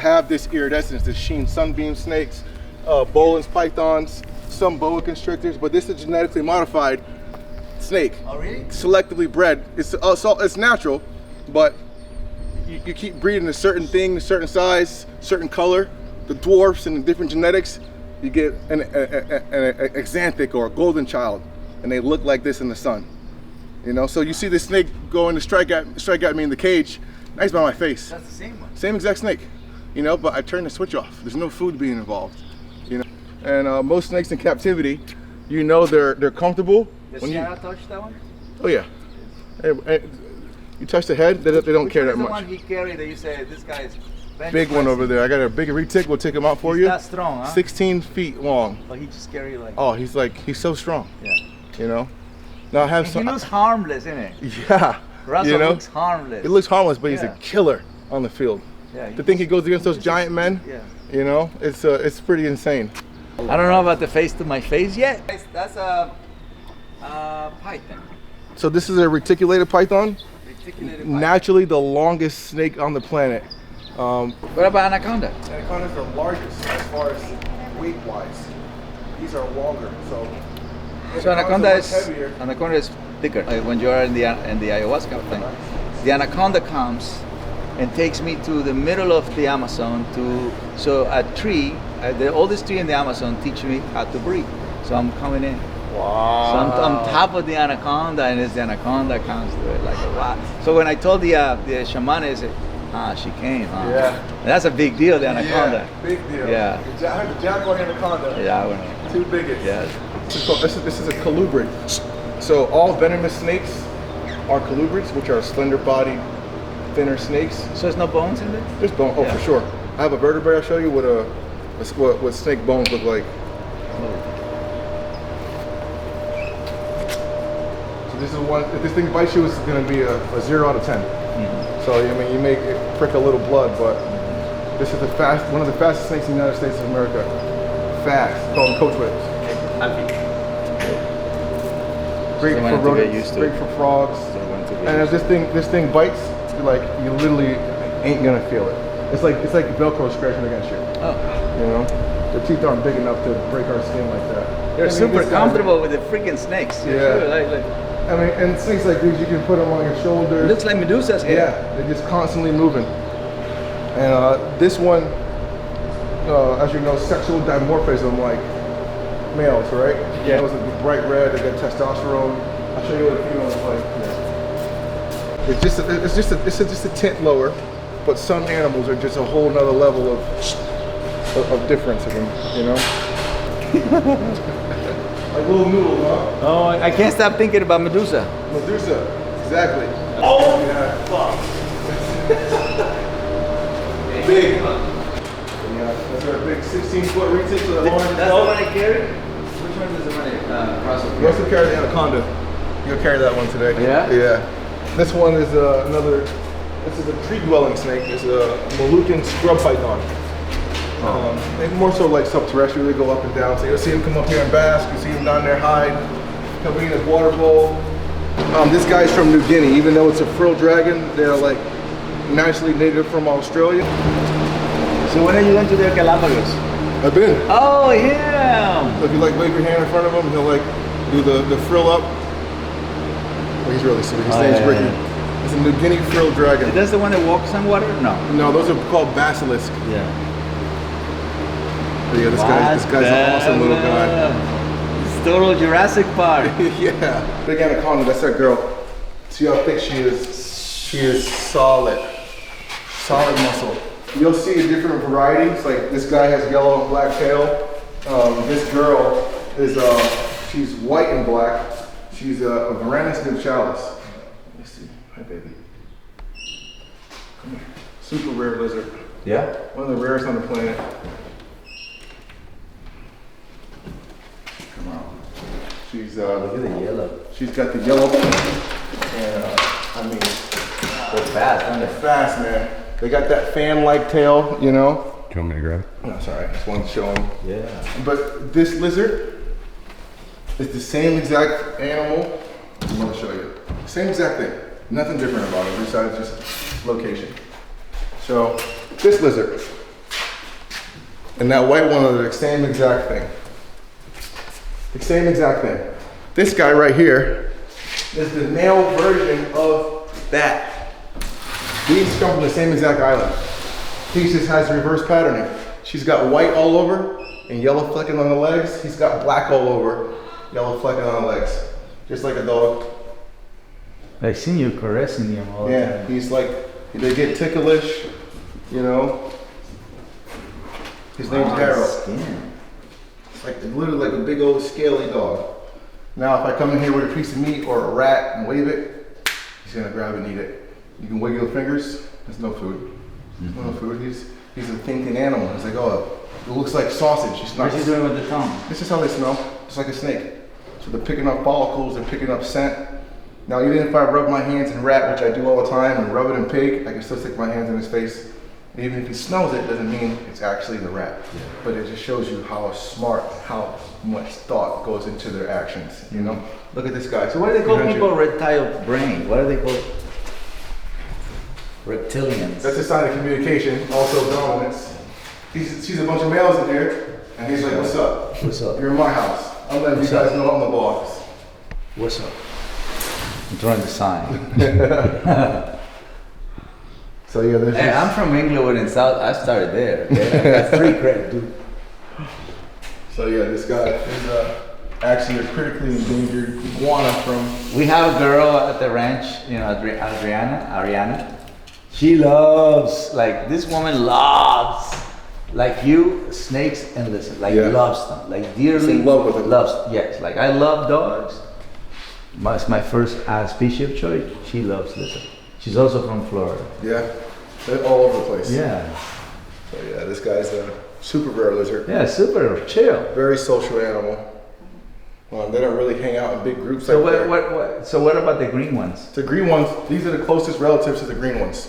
Have this iridescence, this sheen, sunbeam snakes, Bolin's pythons, some boa constrictors, but this is a genetically modified snake. Oh, really? Selectively bred. It's natural, but you keep breeding a certain thing, a certain size, certain color. The dwarfs and the different genetics, you get an axanthic or a golden child, and they look like this in the sun. You know, so you see this snake going to strike at me in the cage. Now he's by my face. That's the same one. Same exact snake. You know, but I turn the switch off. There's no food being involved. You know, and most snakes in captivity, you know, they're comfortable. Does Sarah touch that one? Oh yeah. You touch the head, they don't care that much. The one he carried that you say this guy is big one over there. I got a big retic. We'll take him out for you. That's strong, huh? 16 feet long. But he just carried like. Oh, he's so strong. Yeah. You know. Now I have some. He looks harmless, isn't it? Yeah. Russell looks harmless. He looks harmless, but he's a killer on the field. Yeah. To think he goes against those giant men. Yeah. You know, it's pretty insane. I don't know about the face to my face yet. That's a python. So this is a reticulated python. Reticulated python. Naturally the longest snake on the planet. What about anaconda? Anacondas are largest as far as weight wise. These are longer, so anaconda is thicker. When you are in the ayahuasca thing, the anaconda comes and takes me to the middle of the Amazon so a tree, the oldest tree in the Amazon, teach me how to breathe. So I'm coming in. Wow. So I'm on top of the anaconda, and it's the anaconda comes to it like a wow. So when I told the shaman, I said, she came, huh? Yeah. And that's a big deal, the anaconda. Yeah, big deal. Yeah. The jaguar anaconda. Yeah, I wouldn't. Two biggest. Yeah. This is a colubrid. So all venomous snakes are colubrids, which are slender-bodied, thinner snakes. So there's no bones in it? There's bone. Oh, yeah. For sure. I have a vertebrae. I'll show you what snake bones look like. So this is one. If this thing bites you, it's going to be a 0 out of 10. Mm-hmm. So I mean, you may prick a little blood, but this is one of the fastest snakes in the United States of America. Fast. Call them coach whips. Great for rodents. Great for frogs. And if this thing bites, you literally ain't gonna feel it. It's like Velcro scratching against you. Oh. You know, the teeth aren't big enough to break our skin like that. You're super comfortable with the freaking snakes. Yeah. Sure, like. I mean, and snakes like these, you can put them on your shoulders. It looks like Medusa's hair. Yeah, they're just constantly moving. And this one, as you know, sexual dimorphism, like males, right? Yeah. Those are bright red, they got testosterone. I'll show you what a female is like. Yeah. It's just a tint lower, but some animals are just a whole nother level of difference in them, you know? Like little noodles, huh? Oh, I can't stop thinking about Medusa. Medusa, exactly. Oh, yeah. fuck. Big. Yeah, that's our big 16-foot retic. So that's the one I carry? Which one does the one cross over? You also carry the anaconda. You'll carry that one today. Yeah? Yeah. This one is this is a tree-dwelling snake. It's a Moluccan scrub python. They more so like subterrestrial, they go up and down. So you'll see them come up here and bask, you see them down there hide, come in his water bowl. This guy's from New Guinea, even though it's a frill dragon, they're like nicely native from Australia. So when are you going to the Galapagos? I've been. Oh yeah! So if you like wave your hand in front of him, he'll like do the frill up. Oh, he's really sweet. His name's Ricky. Yeah. It's a New Guinea frill dragon. Is that the one that walks on water? No. No, those are called basilisk. Yeah. But yeah, this guy's an awesome little guy. It's total Jurassic Park. Yeah. Big anaconda, that's that girl. See how thick she is. She is solid muscle. You'll see different varieties. Like this guy has yellow and black tail. This girl is she's white and black. She's a Varanus nuptialis. Let me see. Hi, baby. Come here. Super rare lizard. Yeah. One of the rarest on the planet. Come on. She's Look at the yellow. she's got the yellow and I mean They're fast, aren't they're fast, man. They got that fan-like tail, you know. Do you want me to grab it? No, sorry, I just wanted to show them. Yeah. But this lizard is the same exact animal. I'm gonna show you. Same exact thing. Nothing different about it besides just location. So this lizard and that white one are the same exact thing. The same exact thing. This guy right here is the male version of that. These come from the same exact island. He just has reverse patterning. She's got white all over and yellow flecking on the legs. He's got black all over, yellow flecking on the legs. Just like a dog. I seen you caressing him all the Yeah, time. he's like, they get ticklish, you know. His name's Harold. Skin. It's like literally like a big old scaly dog. Now if I come in here with a piece of meat or a rat and wave it, he's gonna grab and eat it. You can wiggle your fingers, there's no food. There's no food, he's a thinking animal. He's like, oh, it looks like sausage. It's not. What's he doing with the tongue? This is how they smell, just like a snake. So they're picking up follicles, they're picking up scent. Now even if I rub my hands in rat, which I do all the time, and rub it in pig, I can still stick my hands in his face. And even if he smells it, doesn't mean it's actually the rat. Yeah. But it just shows you how smart, how much thought goes into their actions, you know? Look at this guy. So what do they call 300. people reptile brain? What do they call reptilians? That's a sign of communication, also dominance. He sees a bunch of males in here, and he's like, what's up? What's up? You're in my house. I'm letting you guys know I'm the boss. What's up? I'm throwing the sign. So yeah, there's Hey, I'm from Englewood in South. I started there. Okay? I got 3 credit, dude. So yeah, this guy is actually a critically endangered iguana from. We have a girl at the ranch, you know, Ariana. She loves, like, this woman loves, like you, snakes and lizards. Like, Yeah. loves them. Like, dearly in love with them. loves. Yes, like, I love dogs. It's my first species of choice. She loves lizards. She's also from Florida. Yeah, they're all over the place. Yeah. So yeah, this guy's a super rare lizard. Yeah, super chill. Very social animal. They don't really hang out in big groups So like that. what about the green ones? The green ones, these are the closest relatives to the green ones.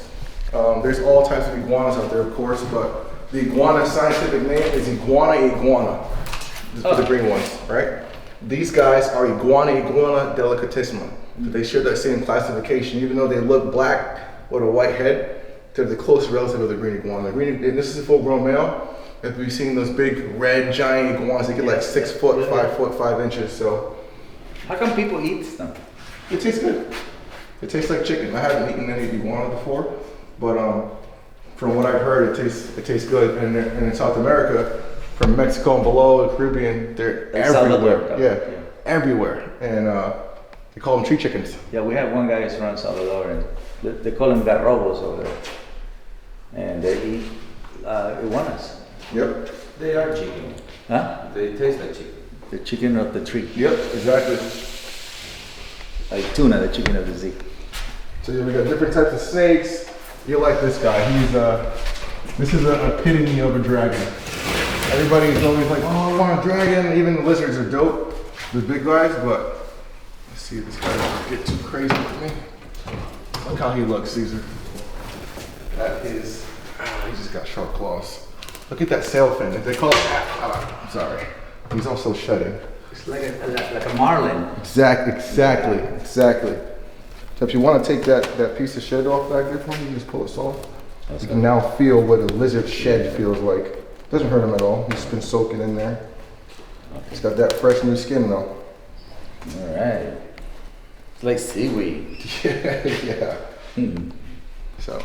There's all types of iguanas out there, of course, but the iguana scientific name is iguana. This is the green ones, right? These guys are iguana delicatissima. They share that same classification, even though they look black with a white head. They're the close relative of the green iguana. And this is a full-grown male. If you've seen those big red giant iguanas, they get like 6 foot, 5 foot, 5 inches. So How come people eat them? it tastes good. It tastes like chicken. I haven't eaten any iguana before, but from what I've heard, it tastes good. And in South America, from Mexico and below, the Caribbean, they're Like everywhere. Salvador, Yeah, everywhere. And they call them tree chickens. Yeah, we have one guy who's from Salvador, and they call him garrobos over there. And they eat iguanas. Yep. They are chicken. Huh? They taste like chicken. The chicken of the tree. Yep, exactly. Like tuna, the chicken of the sea. So yeah, we got different types of snakes. You like this guy. This is a epitome of a dragon. Everybody's always like, oh, I want a dragon. Even the lizards are dope, the big guys, but let's see if this guy doesn't get too crazy with me. Look how he looks, Cesar. That is, he just got sharp claws. Look at that sail fin. They call it, I'm sorry. He's also shedding. It's like a marlin. Exactly. So if you want to take that piece of shed off back there for me, you just pull it off. You can now feel what a lizard shed feels like. Doesn't hurt him at all. He's been soaking in there. It's got that fresh new skin though. All right. It's like seaweed. Yeah. Hmm. So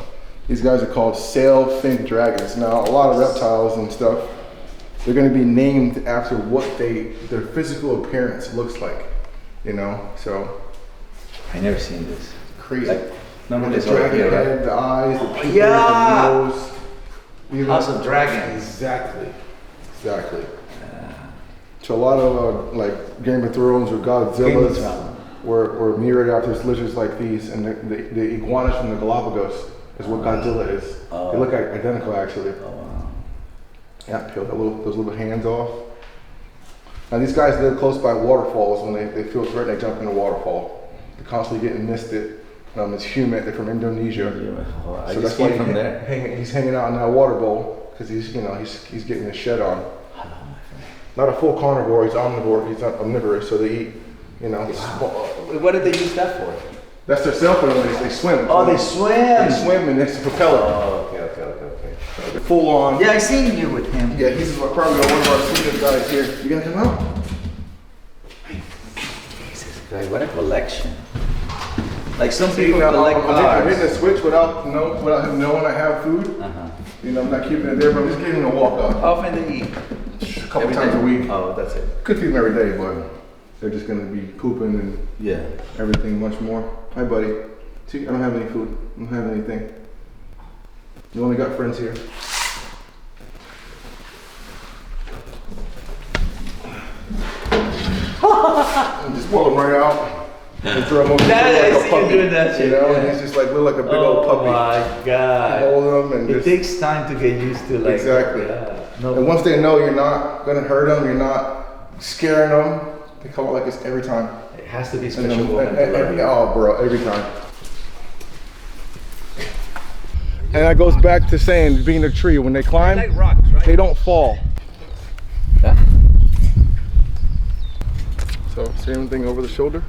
these guys are called sail-fin dragons. Now a lot of reptiles and stuff, they're going to be named after what their physical appearance looks like. You know, so I never seen this. crazy. Like Normally it's the over dragon here, head, right? the eyes, the pupils, Yeah. the nose. Even- House of Dragons. Exactly. Exactly. So a lot of like Game of Thrones or Game of Godzilla's Thrones. were mirrored after lizards like these, and the iguanas from the Galapagos is what Godzilla is. Oh. They look identical actually. Oh, wow. Yeah, peel those little hands off. Now these guys live close by waterfalls. When they feel threatened, they jump in a waterfall. They're constantly getting misted. It's humid. They're from Indonesia. Oh, I So just that's why came from there. he's hanging out in that water bowl because he's getting his shed on. Not a full carnivore. He's omnivore. He's not omnivorous. So they eat. What did they use that for? That's their cell phone. They swim. Oh, they swim. They swim and it's a propeller. Oh, okay. They're full on. Yeah, I seen you with him. Yeah, he's probably one of our sweetest guys here. You gonna come out? Jesus Christ, what a collection. Like some See, people now, collect I'm hitting the cars. switch without him knowing I have food. Uh-huh. I'm not keeping it there, but I'm just giving him a walk up. How often they eat? A couple Every times day? a week. Oh, that's it. Could feed them every day, but they're just gonna be pooping and Yeah. everything much more. Hi, buddy. See, I don't have any food. I don't have anything. You only got friends here. And just pull him right out and throw him over the That- shoulder I like see a you puppy. doing that shit, You know, yeah. and he's just like look like a big old puppy. Oh my God. Hold him and It just takes time to get used to like. Exactly. Yeah. No. And once they know you're not gonna hurt them, you're not scaring them, they come out like this every time. It has to be And special then- woman to love you. oh, bro, every time. And that goes back to saying, being a tree, when they climb, Like rocks, right? they don't fall. Yeah. So same thing over the shoulder,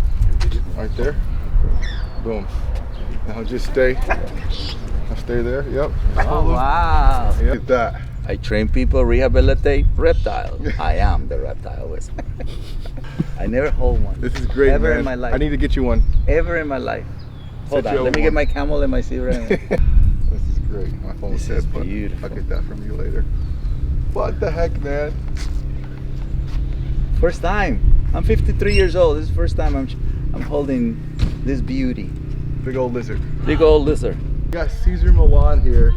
right there. Boom. Now just stay. Now stay there. Yep. Oh, wow. Yep. Like that. I train people rehabilitate reptiles. I am the reptile whisperer. I never hold one. This is great, Ever man. in my life. I need to get you one. Ever in my life. Hold Set you on, let up me one. get my camel and my zebra. This is great. My phone This said, is but beautiful. I'll get that from you later. What the heck, man? First time. I'm 53 years old. This is the first time I'm holding this beauty. Big old lizard. Big old lizard. We got Cesar Millan here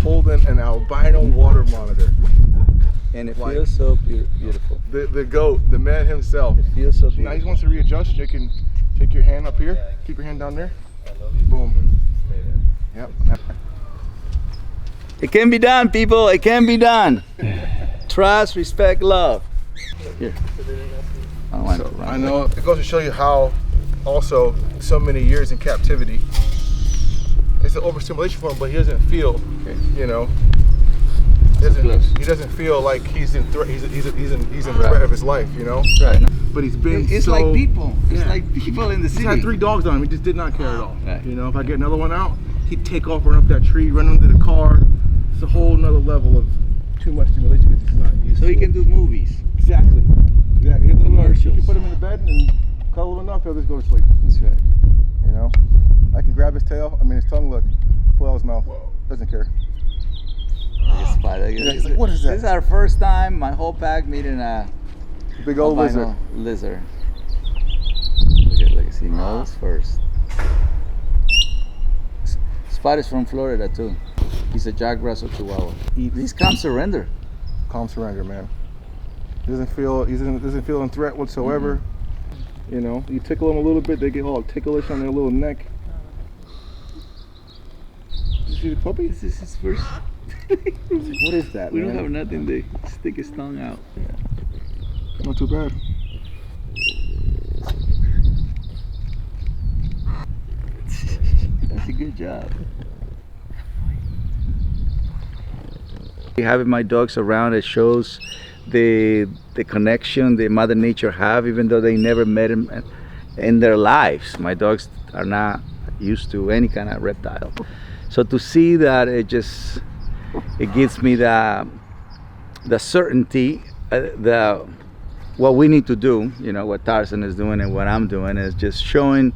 holding an albino water monitor. And it Like- feels so beautiful. The goat, the man himself. It feels so Now he beautiful. wants to readjust. You can take your hand up here. Keep your hand down there. Boom. Yep. It can be done, people. It can be done. Trust, respect, love. Here. I want So to run I know it goes to show you how also so many years in captivity. It's an overstimulation for him, but he doesn't feel, you know. He doesn't feel like he's in threat. He's in threat of his life, you know. Right. But he's been It's so, like people. It's Yeah. like people in the He's city. had 3 dogs on him. He just did not care at all. Right. You know, if I get another one out, he'd take off, run up that tree, run under the car. It's a whole nother level of too much stimulation because he's not used So to he it. can do movies. Exactly. Exactly. Here's the Commercials. You put him in the bed and cuddle him enough, he'll just go to sleep. That's right. You know, I can grab his tail. I mean, his tongue. Look, pull out his mouth. Doesn't care. He's like, what is that? This is our first time, my whole pack meeting a Big old lizard. albino lizard. Look at, he knows first. Spot is from Florida too. He's a Jack Russell Chihuahua. He's calm surrender. Calm surrender, man. He doesn't feel. He doesn't feel in threat whatsoever. You know, you tickle them a little bit, they get all ticklish on their little neck. Did you see the puppy? This is his first. What is that, We man? don't have nothing to stick his tongue out. Not too bad. That's a good job. Having my dogs around, it shows the connection that Mother Nature have, even though they never met him in their lives. My dogs are not used to any kind of reptile. So to see that, it gives me the certainty, what we need to do, you know, what Tarzan is doing and what I'm doing is just showing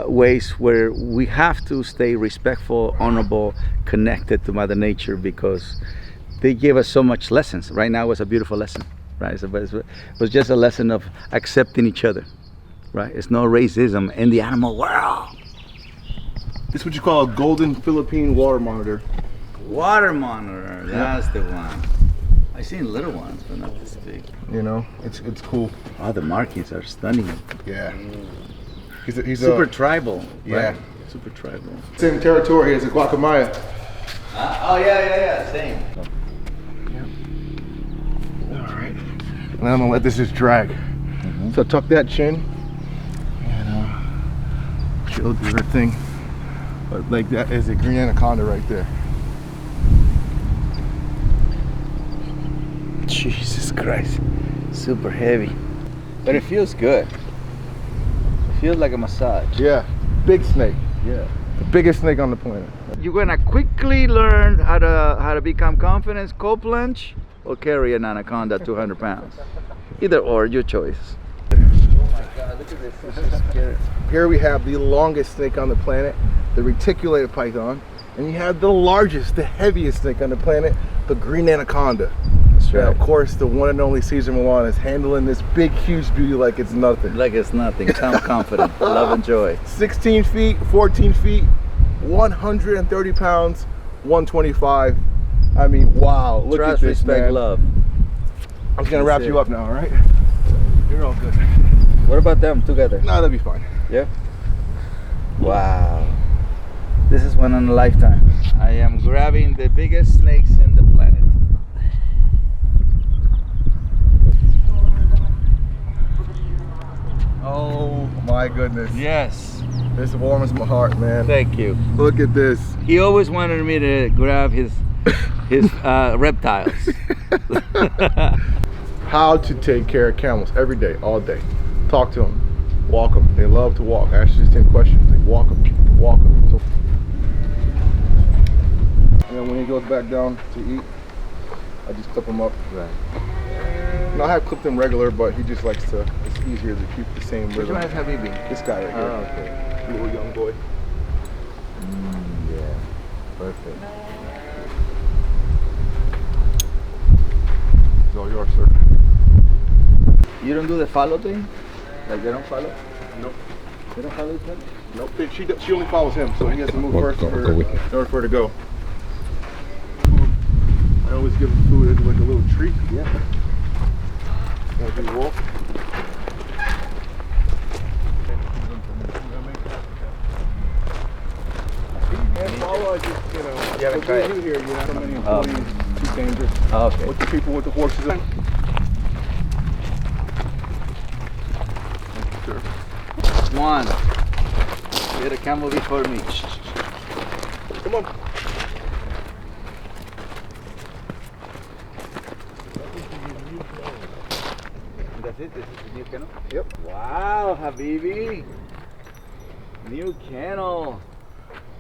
ways where we have to stay respectful, honorable, connected to Mother Nature, because they give us so much lessons. Right now was a beautiful lesson, right? So, but it was just a lesson of accepting each other, right? It's no racism in the animal world. This is what you call a golden Philippine water monitor. Water monitor, that's the one. I've seen little ones, but not this big. You know, it's cool. Oh, the markings are stunning. Yeah. He's Super tribal. Yeah. Right? Super tribal. Same territory as a guacamaya. Oh, yeah, same. All right. And then I'm gonna let this just drag. So tuck that chin, and she'll do her thing. But like that is a green anaconda right there. Jesus Christ. Super heavy. But it feels good. It feels like a massage. Yeah, big snake. Yeah. The biggest snake on the planet. You're gonna quickly learn how to become confident, cold plunge, or carry an anaconda 200 pounds. Either or, your choice. Oh my God, look at this. This is scary. Here we have the longest snake on the planet, the reticulated python, and you have the largest, the heaviest snake on the planet, the green anaconda. That's right. And of course, the one and only Cesar Millan is handling this big, huge beauty like it's nothing. Like it's nothing. Sound confident. Love and joy. 16 feet, 14 feet, 130 pounds, 125. I mean, wow, look Trust, at this, respect, man. love. I'm just gonna wrap you up now, all right? You're all good. What about them together? No, that'll be fine. Yeah. Wow. This is one in a lifetime. I am grabbing the biggest snakes in the planet. Oh my goodness. Yes. This warms my heart, man. Thank you. Look at this. He always wanted me to grab his reptiles. How to take care of camels every day, all day. Talk to them, walk them. They love to walk. Ask you the same questions. Like walk them, walk them. So, and then when he goes back down to eat, I just clip him up. Right. And I have clipped him regular, but he just likes to. It's easier to keep the same Which rhythm. one is Habibi? This guy right here. Oh, okay. Little young boy. Yeah. Perfect. It's all yours, sir. You don't do the follow thing? Like they don't follow? Nope. They don't follow each other? Nope. She only follows him, so he has to move first go in with order for her to go. I always give him food as like a little treat. Yeah. As we walk. And follow, I just, you know, You haven't what tried we do it? here, you have so many employees, too dangerous. Oh, okay. With the people with the horses. Sure. One. Get a camel before me. Come on. That's it? This is the new kennel? Yep. Wow, Habibi. New kennel.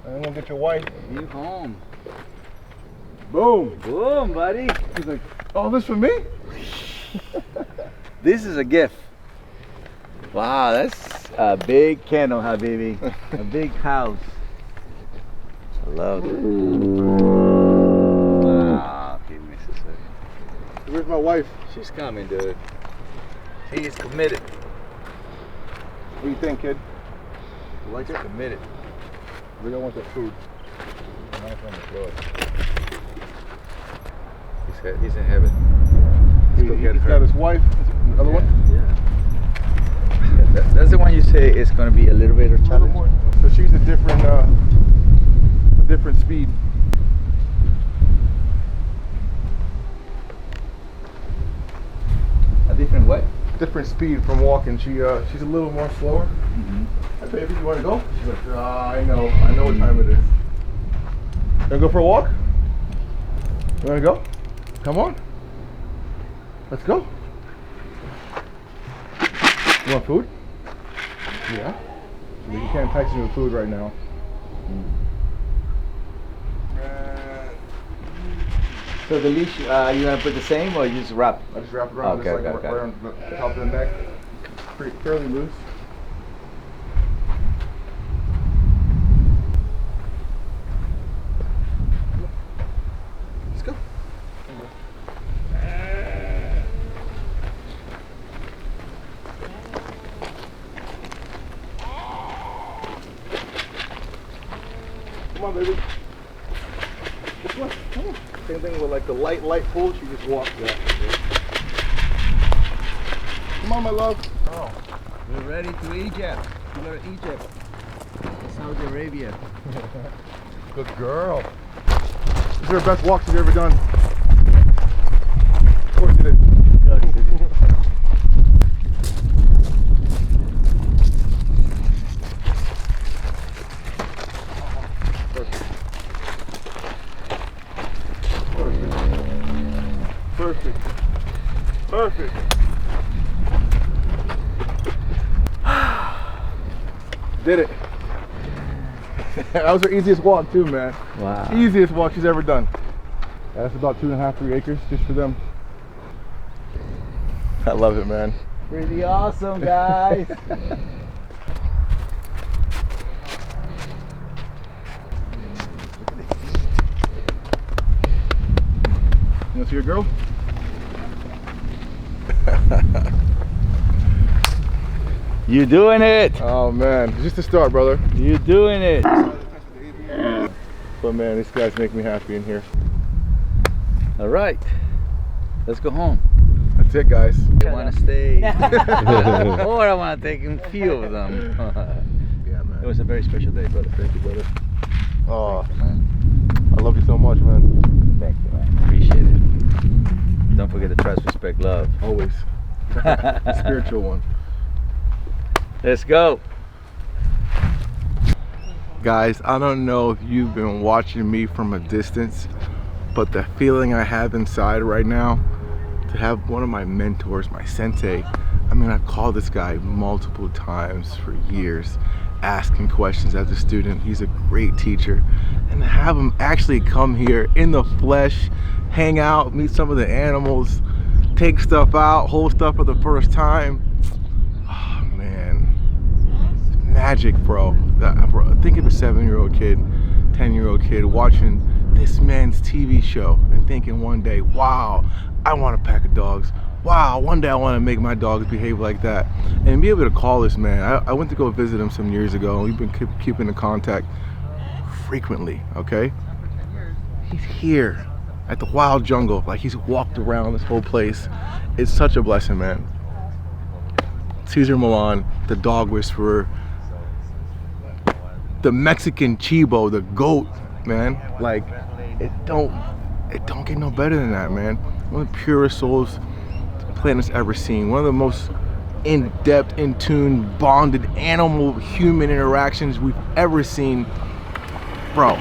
And then we'll get your wife. New home. Boom. Boom, buddy. He's like, oh, this for me? This is a gift. Wow, that's a big kennel, Habibi. A big house. I love it. Wow, he misses it. Where's my wife? She's coming, dude. She is committed. What do you think, kid? You like it? Committed. We don't want that food. Knife on the floor. He's in heaven. He's got his wife. Another one? Yeah. That's the one you say is going to be a little bit of challenge. So she's a different speed. A different what? Different speed from walking. She's a little more slower. Mm-hmm. Hey, baby, you want to go? She's like, I know what time it is. Gonna go for a walk? You wanna go? Come on. Let's go. You want food? Yeah. You can't entice me with food right now. So the leash, you gonna put the same or you just wrap? I just wrap it around Okay, this, like okay. right on the top of the neck. Fairly loose. Let's go. Come on, baby. This one. Come on. Same thing with like the light pull. She just walks that. Come on, my love. Oh, we're ready to Egypt. We go to Egypt. Saudi Arabia. Good girl. This is her best walk she's ever done. Of course it is. Perfect. Perfect. Did it. That was her easiest walk too, man. Wow. Easiest walk she's ever done. That's about 2.5, 3 acres just for them. I love it, man. Pretty awesome, guys. You want to see your girl? You doing it? Oh man, it's just a start, brother. You doing it? But man, these guys make me happy in here. All right, let's go home. That's it, guys. I want to stay, or I want to take a few of them. Yeah, man. It was a very special day, brother. Thank you, brother. Oh, man. I love you so much, man. Thank you, man. Appreciate it. Don't forget to trust, respect, love. Always. Spiritual one. Let's go. Guys, I don't know if you've been watching me from a distance, but the feeling I have inside right now to have one of my mentors, my sensei, I mean, I've called this guy multiple times for years, asking questions as a student. He's a great teacher. And to have him actually come here in the flesh, hang out, meet some of the animals, take stuff out, hold stuff for the first time. Oh, man. It's magic, bro. Think of a 7-year-old kid, 10-year-old kid watching this man's TV show and thinking one day, wow, I want a pack of dogs. Wow, one day I want to make my dogs behave like that. And be able to call this man. I went to go visit him some years ago, and we've been keeping in contact frequently, okay? He's here at the Wyld Jungle. Like, he's walked around this whole place. It's such a blessing, man. Cesar Millan, the dog whisperer, the Mexican Chibo, the goat, man. Like, it don't get no better than that, man. One of the purest souls the planet's ever seen. One of the most in-depth, in-tune, bonded animal-human interactions we've ever seen. Bro,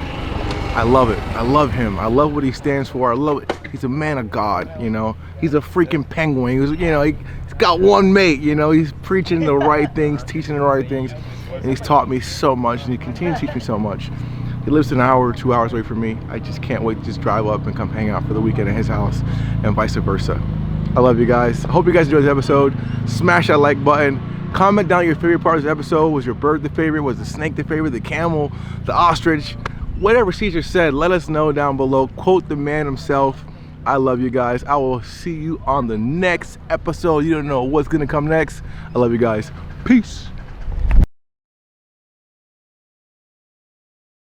I love it. I love him. I love what he stands for. I love it. He's a man of God, you know. He's a freaking penguin. He's, you know, he's got one mate, you know. He's preaching the right things, teaching the right things. And he's taught me so much, and he continues to teach me so much. He lives an hour or 2 hours away from me. I just can't wait to just drive up and come hang out for the weekend at his house, and vice versa. I love you guys. I hope you guys enjoyed this episode. Smash that like button. Comment down your favorite part of this episode. Was your bird the favorite? Was the snake the favorite? The camel? The ostrich? Whatever Cesar said, let us know down below. Quote the man himself. I love you guys. I will see you on the next episode. You don't know what's gonna come next. I love you guys. Peace.